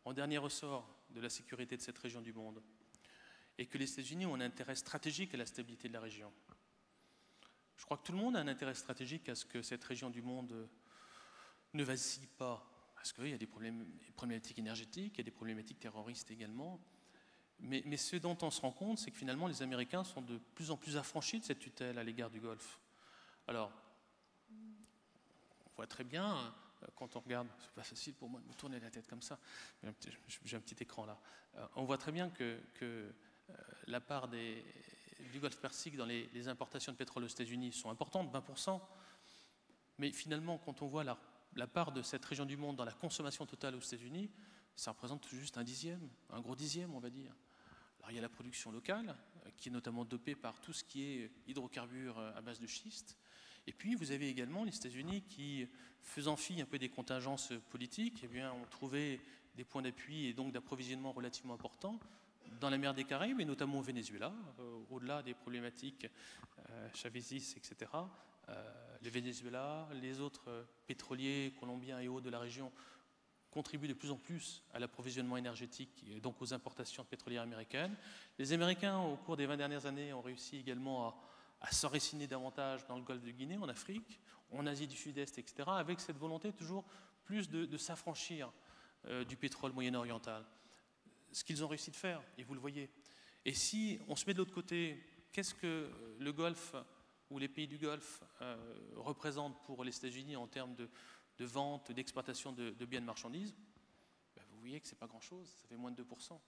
en dernier ressort de la sécurité de cette région du monde, et que les États-Unis ont un intérêt stratégique à la stabilité de la région. Je crois que tout le monde a un intérêt stratégique à ce que cette région du monde ne vacille pas, parce qu'il y a des problématiques énergétiques, il y a des problématiques terroristes également, mais ce dont on se rend compte, c'est que finalement les Américains sont de plus en plus affranchis de cette tutelle à l'égard du Golfe. Alors, on voit très bien, quand on regarde, c'est pas facile pour moi de me tourner la tête comme ça, j'ai un petit écran là, on voit très bien que la part du Golfe Persique dans les importations de pétrole aux États-Unis sont importantes, 20%, mais finalement, quand on voit la part de cette région du monde dans la consommation totale aux États-Unis, ça représente juste un dixième, un gros dixième, on va dire. Alors il y a la production locale, qui est notamment dopée par tout ce qui est hydrocarbures à base de schiste. Et puis vous avez également les États-Unis qui, faisant fi un peu des contingences politiques, eh bien, ont trouvé des points d'appui et donc d'approvisionnement relativement importants dans la mer des Caraïbes, et notamment au Venezuela, au-delà des problématiques chavésis, etc. Le Venezuela, les autres pétroliers colombiens et autres de la région contribuent de plus en plus à l'approvisionnement énergétique et donc aux importations pétrolières américaines. Les Américains, au cours des 20 dernières années, ont réussi également à s'enraciner davantage dans le golfe de Guinée, en Afrique, en Asie du Sud-Est, etc., avec cette volonté toujours plus de s'affranchir du pétrole moyen-oriental. Ce qu'ils ont réussi de faire, et vous le voyez. Et si on se met de l'autre côté, qu'est-ce que le Golfe ou les pays du Golfe représentent pour les États-Unis en termes de vente, d'exportation de biens de marchandises, ben vous voyez que ce n'est pas grand-chose, ça fait moins de 2%. Donc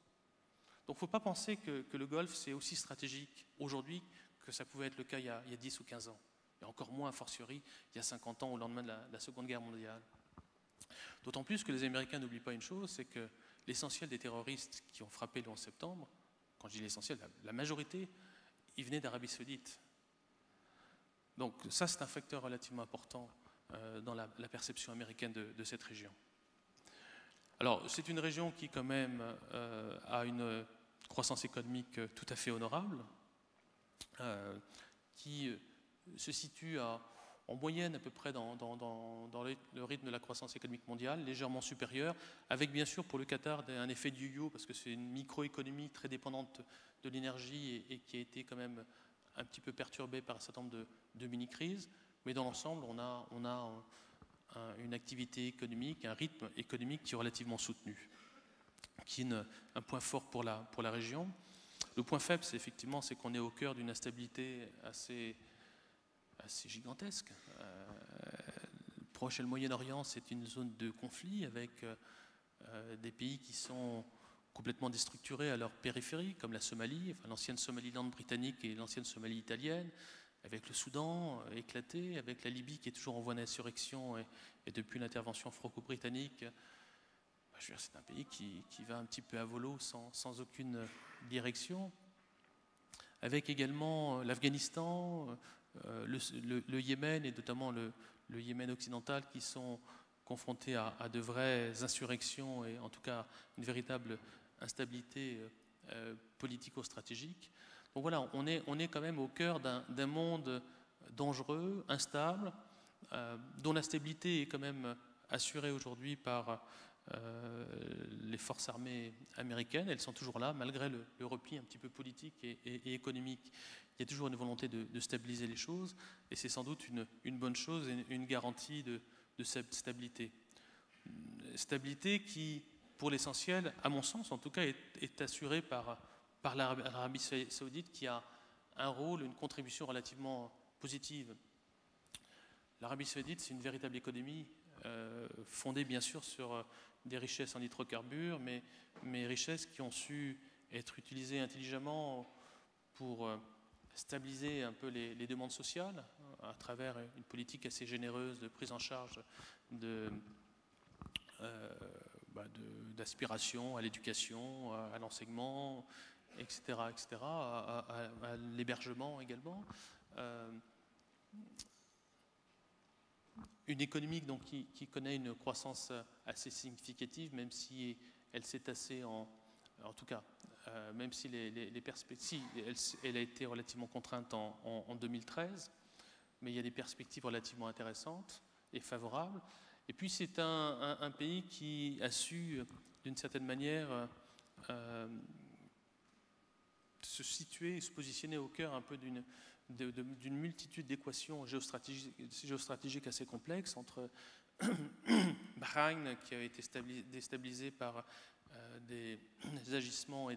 il ne faut pas penser que le Golfe, c'est aussi stratégique aujourd'hui que ça pouvait être le cas il y a 10 ou 15 ans. Et encore moins, a fortiori, il y a 50 ans, au lendemain de la Seconde Guerre mondiale. D'autant plus que les Américains n'oublient pas une chose, c'est que l'essentiel des terroristes qui ont frappé le 11 septembre, quand je dis l'essentiel, la majorité, ils venaient d'Arabie saoudite. Donc ça, c'est un facteur relativement important dans la perception américaine de cette région. Alors, c'est une région qui, quand même, a une croissance économique tout à fait honorable, qui se situe en moyenne à peu près dans le rythme de la croissance économique mondiale, légèrement supérieur, avec bien sûr pour le Qatar un effet de yo-yo, parce que c'est une microéconomie très dépendante de l'énergie et qui a été quand même un petit peu perturbée par un certain nombre de mini-crises. Mais dans l'ensemble, on a une activité économique, un rythme économique qui est relativement soutenu, qui est un point fort pour la région. Le point faible, c'est qu'on est au cœur d'une instabilité assez gigantesque. Le Proche et le Moyen-Orient, c'est une zone de conflit avec des pays qui sont complètement déstructurés à leur périphérie, comme la Somalie, enfin, l'ancienne Somaliland britannique et l'ancienne Somalie italienne, avec le Soudan éclaté, avec la Libye qui est toujours en voie d'insurrection et depuis l'intervention franco-britannique, c'est un pays qui va un petit peu à volo sans aucune direction, avec également l'Afghanistan, le Yémen et notamment le Yémen occidental qui sont confrontés à de vraies insurrections et en tout cas une véritable instabilité politico-stratégique. Donc voilà, on est quand même au cœur d'un monde dangereux, instable, dont la stabilité est quand même assurée aujourd'hui par les forces armées américaines. Elles sont toujours là, malgré le repli un petit peu politique et économique. Il y a toujours une volonté de stabiliser les choses, et c'est sans doute une bonne chose et une garantie de cette stabilité. Stabilité qui, pour l'essentiel, à mon sens en tout cas, est assurée par l'Arabie saoudite, qui a un rôle, une contribution relativement positive. L'Arabie saoudite, c'est une véritable économie fondée bien sûr sur des richesses en hydrocarbures, mais richesses qui ont su être utilisées intelligemment pour stabiliser un peu les demandes sociales à travers une politique assez généreuse de prise en charge d'aspiration à l'éducation, à l'enseignement, etc., à l'hébergement également. Une économie donc, qui connaît une croissance assez significative, même si elle s'est tassée en tout cas, même si les perspectives, elle a été relativement contrainte en 2013, mais il y a des perspectives relativement intéressantes et favorables. Et puis c'est un pays qui a su, d'une certaine manière, se situer, se positionner au cœur un peu d'une multitude d'équations géostratégiques assez complexes entre Bahreïn, qui a été déstabilisé par des agissements et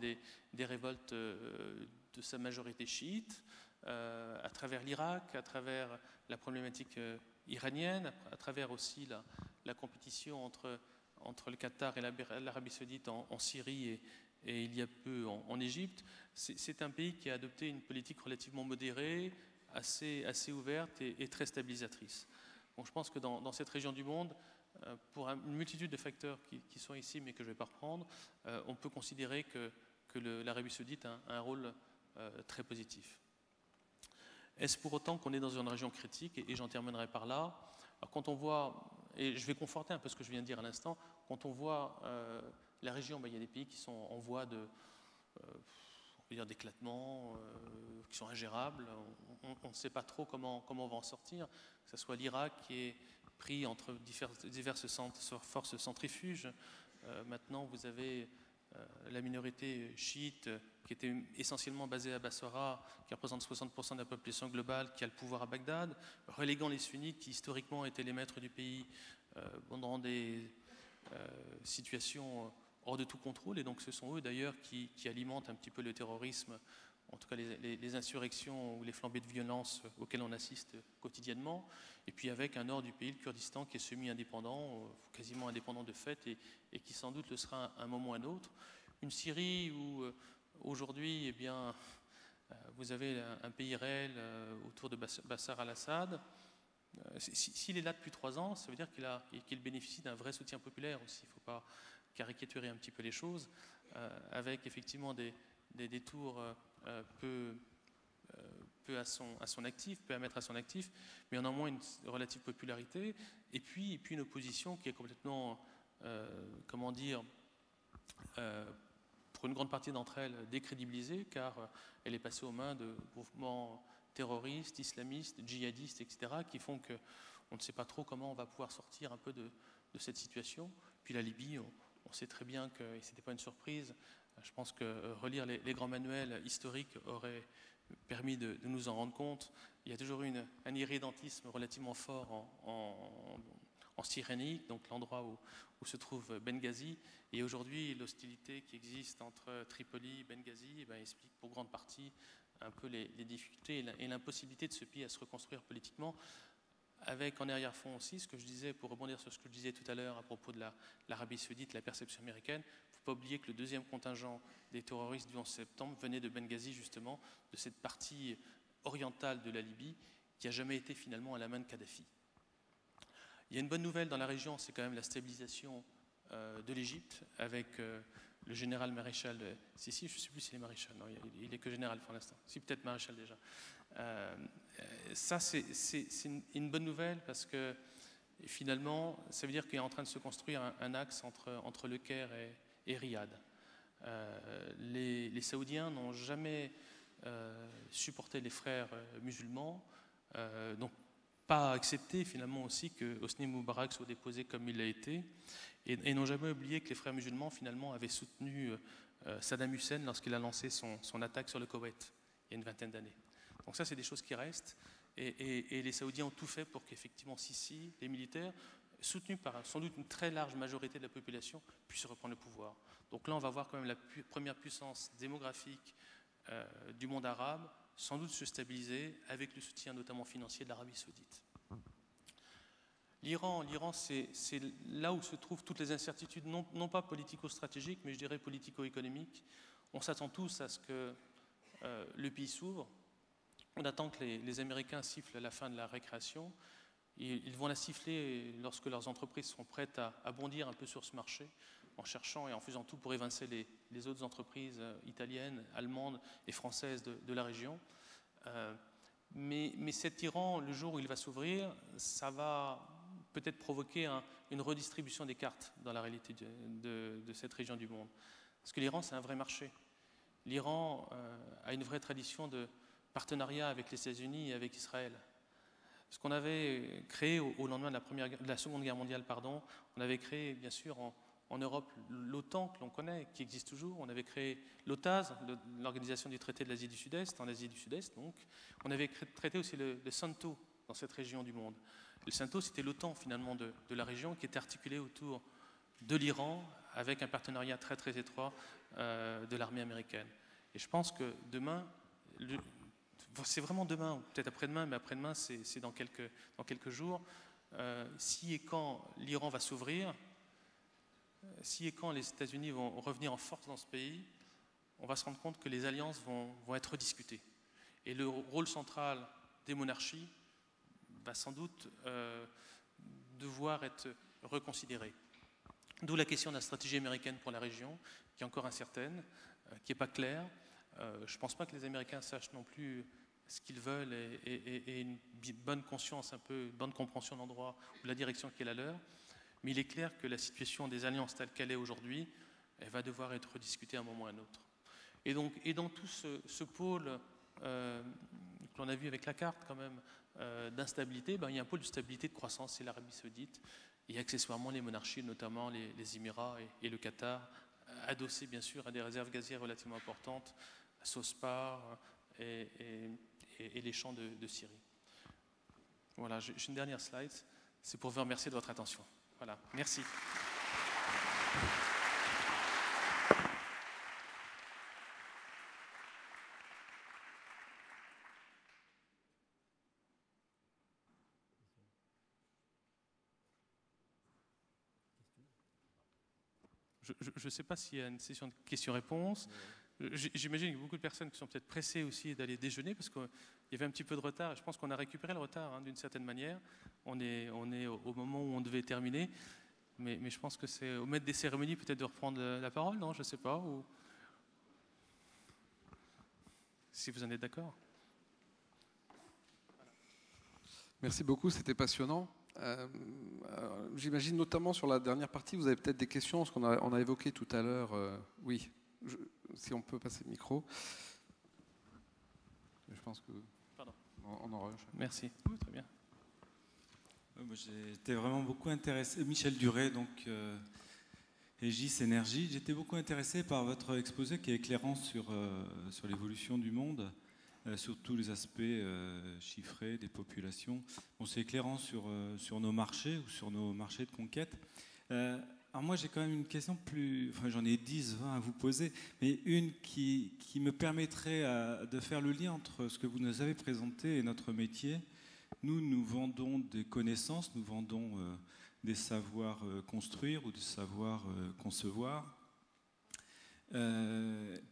des révoltes de sa majorité chiite, à travers l'Irak, à travers la problématique iranienne, à travers aussi la compétition entre le Qatar et l'Arabie saoudite en Syrie et il y a peu en Égypte. C'est un pays qui a adopté une politique relativement modérée, assez ouverte et très stabilisatrice. Donc je pense que dans cette région du monde, pour une multitude de facteurs qui sont ici mais que je ne vais pas reprendre, on peut considérer que l'Arabie saoudite a un rôle très positif. Est-ce pour autant qu'on est dans une région critique? Et j'en terminerai par là. Alors quand on voit, et je vais conforter un peu ce que je viens de dire à l'instant, quand on voit la région, il y a des pays qui sont en voie d'éclatement, qui sont ingérables. On ne sait pas trop comment on va en sortir, que ce soit l'Irak qui est pris entre diverses forces centrifuges. Maintenant, vous avez la minorité chiite qui était essentiellement basée à Bassora, qui représente 60% de la population globale, qui a le pouvoir à Bagdad, reléguant les sunnites qui historiquement étaient les maîtres du pays dans des situations hors de tout contrôle, et donc ce sont eux d'ailleurs qui alimentent un petit peu le terrorisme, en tout cas les insurrections ou les flambées de violence auxquelles on assiste quotidiennement, et puis avec un nord du pays, le Kurdistan, qui est semi-indépendant, quasiment indépendant de fait, et qui sans doute le sera à un moment ou à un autre. Une Syrie où aujourd'hui, eh bien, vous avez un pays réel autour de Bachar al-Assad. S'il est là depuis 3 ans, ça veut dire qu'il bénéficie d'un vrai soutien populaire aussi. Il ne faut pas caricaturer un petit peu les choses, avec effectivement des détours peu à son actif, peu à mettre à son actif, mais néanmoins une relative popularité, et puis une opposition qui est complètement, comment dire, pour une grande partie d'entre elles, décrédibilisée, car elle est passée aux mains de mouvements terroristes, islamistes, djihadistes, etc., qui font qu'on ne sait pas trop comment on va pouvoir sortir un peu de cette situation. Puis la Libye, on sait très bien que, et ce n'était pas une surprise, je pense que relire les grands manuels historiques aurait permis de nous en rendre compte. Il y a toujours eu un irrédentisme relativement fort en Cyrénaïque, donc l'endroit où se trouve Benghazi. Et aujourd'hui, l'hostilité qui existe entre Tripoli et Benghazi explique pour grande partie un peu les difficultés et l'impossibilité de ce pays à se reconstruire politiquement, avec en arrière-fond aussi ce que je disais, pour rebondir sur ce que je disais tout à l'heure à propos de l'Arabie saoudite, la perception américaine. Il ne faut pas oublier que le deuxième contingent des terroristes du 11 septembre venait de Benghazi, justement, de cette partie orientale de la Libye, qui n'a jamais été finalement à la main de Kadhafi. Il y a une bonne nouvelle dans la région, c'est quand même la stabilisation de l'Égypte, avec le général maréchal Sissi, je ne sais plus s'il est maréchal, non, il est que général pour l'instant, si peut-être maréchal déjà. Ça, c'est une bonne nouvelle parce que finalement, ça veut dire qu'il est en train de se construire un axe entre Le Caire et Riyad. Les Saoudiens n'ont jamais supporté les frères musulmans, donc pas accepté finalement aussi que Hosni Moubarak soit déposé comme il l'a été, et n'ont jamais oublié que les frères musulmans finalement avaient soutenu Saddam Hussein lorsqu'il a lancé son attaque sur le Koweït il y a une vingtaine d'années. Donc ça, c'est des choses qui restent, et les Saoudiens ont tout fait pour qu'effectivement Sisi, les militaires, soutenus par sans doute une très large majorité de la population, puissent reprendre le pouvoir. Donc là, on va voir quand même la première puissance démographique du monde arabe sans doute se stabiliser avec le soutien notamment financier de l'Arabie saoudite. L'Iran, c'est là où se trouvent toutes les incertitudes, non pas politico-stratégiques, mais je dirais politico-économiques. On s'attend tous à ce que le pays s'ouvre. On attend que les Américains sifflent la fin de la récréation. Ils vont la siffler lorsque leurs entreprises seront prêtes à bondir un peu sur ce marché, en cherchant et en faisant tout pour évincer les autres entreprises italiennes, allemandes et françaises de la région. Mais cet Iran, le jour où il va s'ouvrir, ça va peut-être provoquer une redistribution des cartes dans la réalité de cette région du monde. Parce que l'Iran, c'est un vrai marché. L'Iran a une vraie tradition de partenariat avec les États-Unis et avec Israël. Ce qu'on avait créé au lendemain de la Seconde Guerre mondiale, on avait créé bien sûr en Europe l'OTAN que l'on connaît, qui existe toujours. On avait créé l'OTAS, l'Organisation du traité de l'Asie du Sud-Est, en Asie du Sud-Est. Donc, on avait traité aussi le SANTO dans cette région du monde. Le SANTO, c'était l'OTAN finalement de la région qui était articulée autour de l'Iran avec un partenariat très très étroit de l'armée américaine. Et je pense que demain, c'est vraiment demain, ou peut-être après-demain, mais après-demain, c'est dans quelques jours, si et quand l'Iran va s'ouvrir, si et quand les États-Unis vont revenir en force dans ce pays, on va se rendre compte que les alliances vont être rediscutées. Et le rôle central des monarchies va sans doute devoir être reconsidéré. D'où la question de la stratégie américaine pour la région, qui est encore incertaine, qui n'est pas claire. Je ne pense pas que les Américains sachent non plus ce qu'ils veulent et une bonne conscience, un peu, une bonne compréhension de l'endroit ou de la direction qui est la leur. Mais il est clair que la situation des alliances telle qu'elle est aujourd'hui, elle va devoir être rediscutée à un moment ou à un autre. Et dans tout ce pôle que l'on a vu avec la carte quand même d'instabilité, il y a un pôle de stabilité, de croissance, c'est l'Arabie saoudite, et accessoirement les monarchies, notamment les Émirats et le Qatar, adossés bien sûr à des réserves gazières relativement importantes, à Sospar et les champs de Syrie. Voilà, j'ai une dernière slide, c'est pour vous remercier de votre attention. Voilà, merci. Je ne sais pas s'il y a une session de questions-réponses. J'imagine qu'il y a beaucoup de personnes qui sont peut-être pressées aussi d'aller déjeuner parce qu'il y avait un petit peu de retard. Je pense qu'on a récupéré le retard d'une certaine manière. On est au moment où on devait terminer. Mais je pense que c'est au maître des cérémonies peut-être de reprendre la parole, non? Je ne sais pas. Ou... Si vous en êtes d'accord. Merci beaucoup, c'était passionnant. J'imagine notamment sur la dernière partie, vous avez peut-être des questions, ce qu'on a évoqué tout à l'heure. Oui, si on peut passer le micro. Je pense que on en rush. Merci. Oui, très bien. J'étais vraiment beaucoup intéressé. Michel Duret, donc Aegis Énergie. J'étais beaucoup intéressé par votre exposé qui est éclairant sur l'évolution du monde. Sur tous les aspects chiffrés des populations. Bon, c'est éclairant sur nos marchés ou sur nos marchés de conquête. Alors moi, j'ai quand même une question j'en ai 10, 20 à vous poser, mais une qui me permettrait de faire le lien entre ce que vous nous avez présenté et notre métier. Nous vendons des connaissances, nous vendons des savoirs construire ou des savoirs concevoir.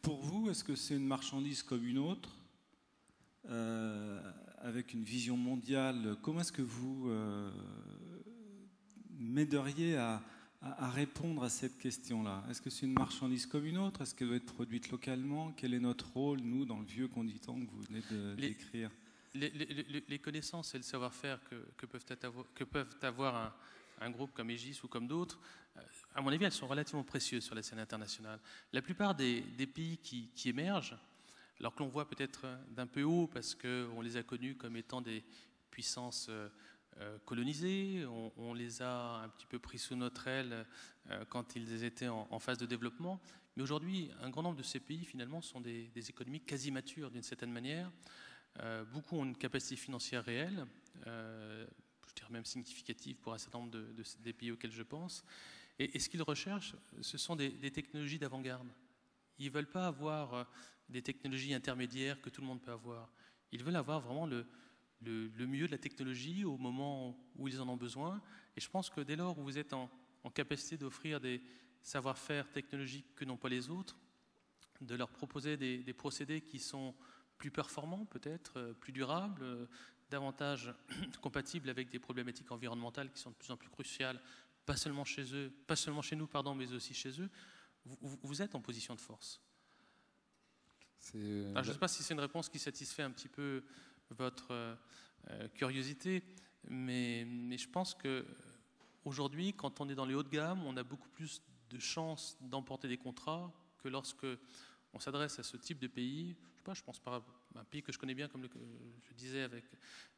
Pour vous, est-ce que c'est une marchandise comme une autre ? Avec une vision mondiale, comment est-ce que vous m'aideriez à répondre à cette question-là? Est-ce que c'est une marchandise comme une autre? Est-ce qu'elle doit être produite localement? Quel est notre rôle, nous, dans le vieux conditant que vous venez de décrire? Les connaissances et le savoir-faire que peuvent avoir un groupe comme Aegis ou comme d'autres, à mon avis, elles sont relativement précieuses sur la scène internationale. La plupart des pays qui émergent, alors que l'on voit peut-être d'un peu haut parce qu'on les a connus comme étant des puissances colonisées, on les a un petit peu pris sous notre aile quand ils étaient en phase de développement. Mais aujourd'hui, un grand nombre de ces pays, finalement, sont des économies quasi matures, d'une certaine manière. Beaucoup ont une capacité financière réelle, je dirais même significative pour un certain nombre des pays auxquels je pense. Et ce qu'ils recherchent, ce sont des technologies d'avant-garde. Ils ne veulent pas avoir des technologies intermédiaires que tout le monde peut avoir. Ils veulent avoir vraiment le mieux de la technologie au moment où ils en ont besoin. Et je pense que dès lors où vous êtes en capacité d'offrir des savoir-faire technologiques que n'ont pas les autres, de leur proposer des procédés qui sont plus performants peut-être, plus durables, davantage compatibles avec des problématiques environnementales qui sont de plus en plus cruciales, pas seulement chez nous, mais aussi chez eux, vous êtes en position de force. Je ne sais pas si c'est une réponse qui satisfait un petit peu votre curiosité, mais je pense qu'aujourd'hui, quand on est dans les hauts de gamme, on a beaucoup plus de chances d'emporter des contrats que lorsque on s'adresse à ce type de pays. Je pense par un pays que je connais bien, comme je disais,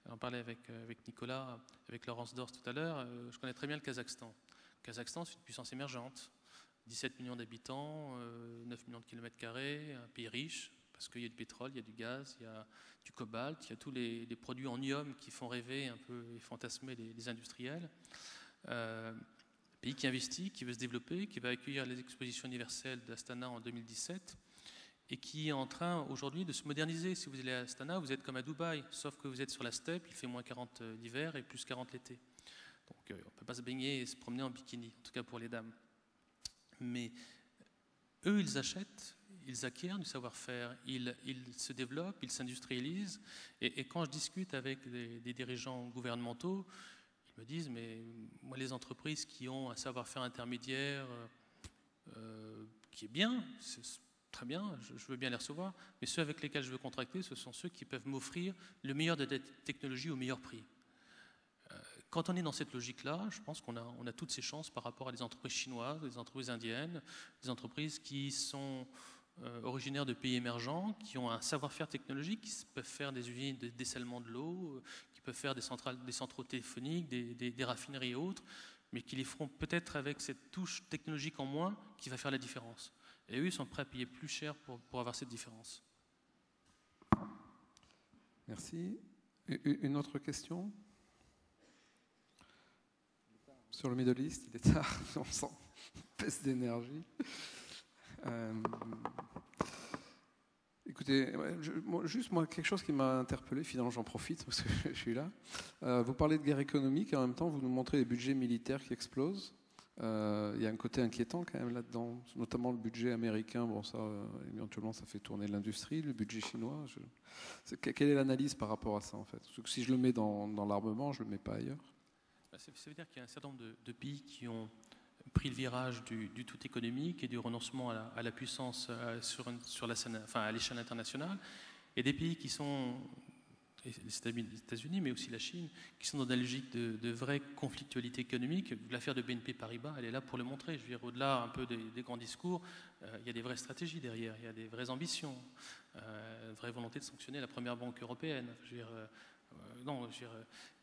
on parlait avec Nicolas, avec Laurence Dors tout à l'heure, je connais très bien le Kazakhstan. Le Kazakhstan, c'est une puissance émergente, 17 millions d'habitants, 9 millions de kilomètres carrés, un pays riche, parce qu'il y a du pétrole, il y a du gaz, il y a du cobalt, il y a tous les produits en ium qui font rêver un peu et fantasmer les industriels. Pays qui investit, qui veut se développer, qui va accueillir les expositions universelles d'Astana en 2017 et qui est en train aujourd'hui de se moderniser. Si vous allez à Astana, vous êtes comme à Dubaï, sauf que vous êtes sur la steppe, il fait moins 40 l'hiver et plus 40 l'été. Donc on ne peut pas se baigner et se promener en bikini, en tout cas pour les dames. Mais eux, ils achètent, ils acquièrent du savoir-faire, ils se développent, ils s'industrialisent. Et quand je discute avec des dirigeants gouvernementaux, ils me disent, mais moi, les entreprises qui ont un savoir-faire intermédiaire qui est bien, c'est très bien, je veux bien les recevoir, mais ceux avec lesquels je veux contracter, ce sont ceux qui peuvent m'offrir le meilleur de la technologie au meilleur prix. Quand on est dans cette logique-là, je pense qu'on a toutes ces chances par rapport à des entreprises chinoises, des entreprises indiennes, des entreprises qui sont originaires de pays émergents, qui ont un savoir-faire technologique, qui peuvent faire des usines de dessalement de l'eau, qui peuvent faire des centraux téléphoniques, des raffineries et autres, mais qui les feront peut-être avec cette touche technologique en moins qui va faire la différence. Et eux, ils sont prêts à payer plus cher pour avoir cette différence. Merci. Une autre question ? Sur le Middle East, il est tard, on sent une baisse d'énergie. Écoutez, juste moi, quelque chose qui m'a interpellé, finalement j'en profite parce que je suis là. Vous parlez de guerre économique et en même temps vous nous montrez les budgets militaires qui explosent. Il y a un côté inquiétant quand même là-dedans, notamment le budget américain. Bon, ça, éventuellement, ça fait tourner l'industrie, le budget chinois. Quelle est l'analyse par rapport à ça en fait? Parce que si je le mets dans l'armement, je ne le mets pas ailleurs. Ça veut dire qu'il y a un certain nombre de pays qui ont pris le virage du tout économique et du renoncement à la puissance sur la scène, enfin à l'échelle internationale, et des pays qui sont, les États-Unis, mais aussi la Chine, qui sont dans une logique de vraie conflictualité économique. L'affaire de BNP Paribas, elle est là pour le montrer. Je veux dire, au-delà un peu des grands discours, il y a des vraies stratégies derrière, il y a des vraies ambitions, une vraie volonté de sanctionner la première banque européenne. Je veux dire,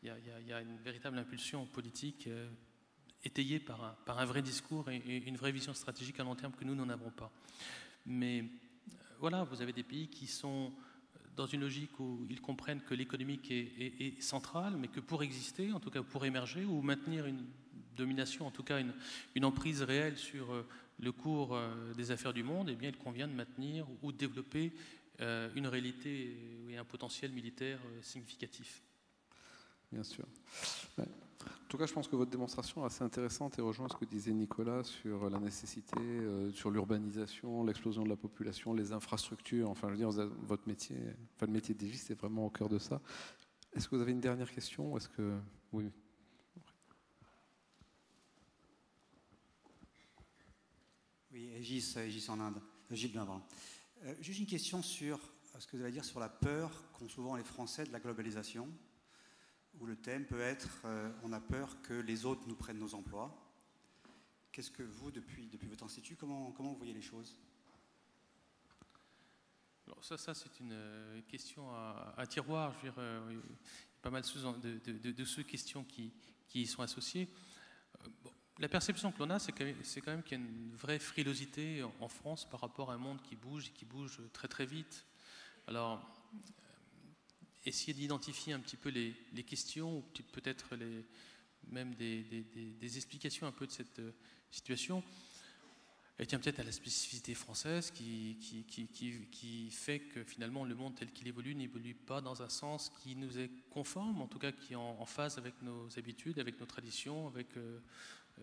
il y a une véritable impulsion politique étayée par un vrai discours et une vraie vision stratégique à long terme que nous n'en avons pas. Mais voilà, vous avez des pays qui sont dans une logique où ils comprennent que l'économique est centrale, mais que pour exister, en tout cas pour émerger, ou maintenir une domination, en tout cas une emprise réelle sur le cours des affaires du monde, eh bien il convient de maintenir ou de développer une réalité et un potentiel militaire significatif. Bien sûr. Ouais. En tout cas, je pense que votre démonstration est assez intéressante et rejoint ce que disait Nicolas sur la nécessité, sur l'urbanisation, l'explosion de la population, les infrastructures. Enfin, je veux dire, votre métier, enfin le métier d'égiste est vraiment au cœur de ça. Est-ce que vous avez une dernière question ou est-ce que oui? Oui, Aegis en Inde. Gilles Blain, pardon. Juste une question sur ce que vous allez dire sur la peur qu'ont souvent les Français de la globalisation, où le thème peut être on a peur que les autres nous prennent nos emplois. Qu'est-ce que vous, depuis votre institut, comment vous voyez les choses? Alors ça c'est une question à tiroir. Je veux dire, il pas mal de sous-questions qui y sont associées. Bon, la perception que l'on a, c'est quand même qu'il y a une vraie frilosité en France par rapport à un monde qui bouge et qui bouge très très vite. Alors, essayer d'identifier un petit peu les questions, ou peut-être même des explications un peu de cette situation, elle tient peut-être à la spécificité française qui fait que finalement le monde tel qu'il évolue n'évolue pas dans un sens qui nous est conforme, en tout cas qui est en phase avec nos habitudes, avec nos traditions, avec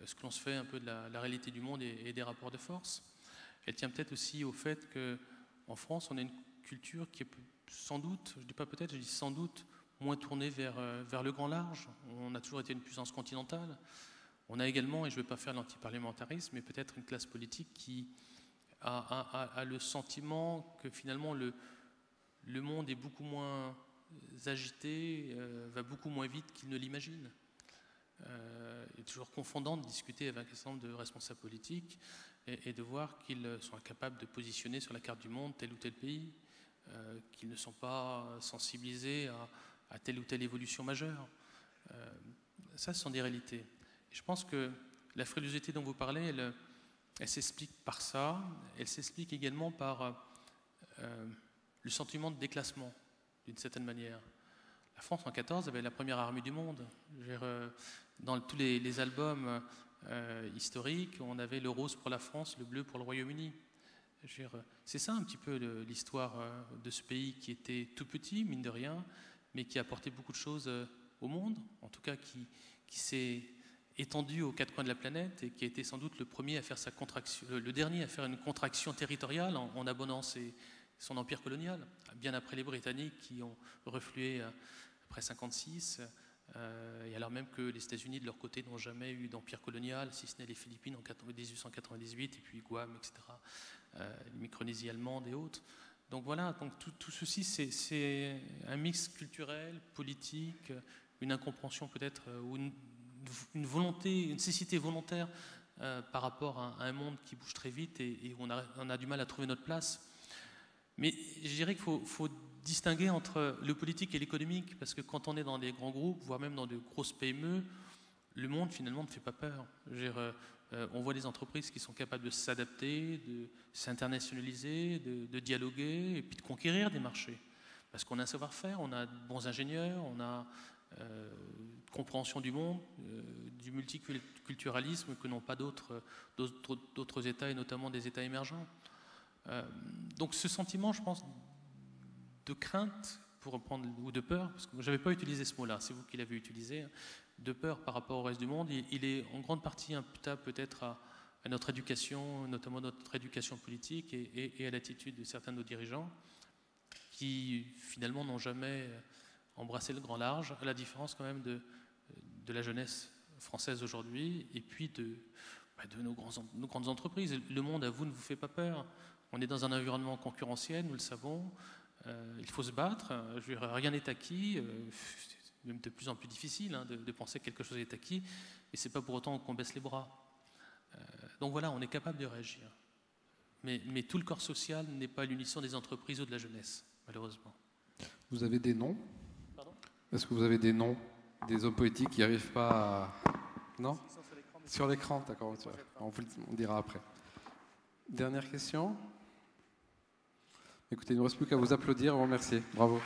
ce que l'on se fait un peu de la réalité du monde et des rapports de force. Elle tient peut-être aussi au fait qu'en France, on a une culture qui est sans doute, je dis pas peut-être, je dis sans doute, moins tournée vers le grand large. On a toujours été une puissance continentale. On a également, et je ne veux pas faire l'antiparlementarisme, mais peut-être une classe politique qui a le sentiment que finalement le monde est beaucoup moins agité, va beaucoup moins vite qu'il ne l'imagine. Il est toujours confondant de discuter avec un certain nombre de responsables politiques et de voir qu'ils sont incapables de positionner sur la carte du monde tel ou tel pays, qu'ils ne sont pas sensibilisés à telle ou telle évolution majeure. Ça, ce sont des réalités. Je pense que la frilosité dont vous parlez, elle s'explique par ça. Elle s'explique également par le sentiment de déclassement, d'une certaine manière. La France, en 1914, avait la première armée du monde. Dans tous les albums historiques, on avait le rose pour la France, le bleu pour le Royaume-Uni. C'est ça un petit peu l'histoire de ce pays qui était tout petit, mine de rien, mais qui a apporté beaucoup de choses au monde, en tout cas qui s'est étendu aux quatre coins de la planète et qui a été sans doute le premier à faire sa contraction, le dernier à faire une contraction territoriale en abonnant son empire colonial, bien après les Britanniques qui ont reflué après 1956, et alors même que les États-Unis de leur côté n'ont jamais eu d'empire colonial, si ce n'est les Philippines en 1898 et puis Guam, etc., les Micronésies allemandes et autres. Donc voilà, donc tout ceci c'est un mix culturel, politique, une incompréhension peut-être ou une volonté, une nécessité volontaire par rapport à un monde qui bouge très vite et où on a du mal à trouver notre place. Mais je dirais qu'il faut distinguer entre le politique et l'économique, parce que quand on est dans des grands groupes, voire même dans de grosses PME, le monde finalement ne fait pas peur. On voit des entreprises qui sont capables de s'adapter, de s'internationaliser, de dialoguer et puis de conquérir des marchés. Parce qu'on a un savoir-faire, on a de bons ingénieurs, on a compréhension du monde, du multiculturalisme que n'ont pas d'autres États et notamment des États émergents. Donc ce sentiment, je pense, de crainte, pour reprendre, ou de peur, parce que je n'avais pas utilisé ce mot-là, c'est vous qui l'avez utilisé, de peur par rapport au reste du monde, il est en grande partie imputable peut-être à notre éducation, notamment notre éducation politique et à l'attitude de certains de nos dirigeants qui finalement n'ont jamais embrassé le grand large, à la différence quand même de la jeunesse française aujourd'hui et puis de nos grandes entreprises. Le monde à vous ne vous fait pas peur. On est dans un environnement concurrentiel, nous le savons. Il faut se battre. Rien n'est acquis. C'est même de plus en plus difficile de penser que quelque chose est acquis. Et ce n'est pas pour autant qu'on baisse les bras. Donc voilà, on est capable de réagir. Mais tout le corps social n'est pas à l'unisson des entreprises ou de la jeunesse, malheureusement. Vous avez des noms ? Pardon ? Est-ce que vous avez des noms des hommes politiques qui n'arrivent pas à... Non ? Sur l'écran, d'accord. On dira après. Dernière question. Écoutez, il ne nous reste plus qu'à vous applaudir et vous remercier. Bravo.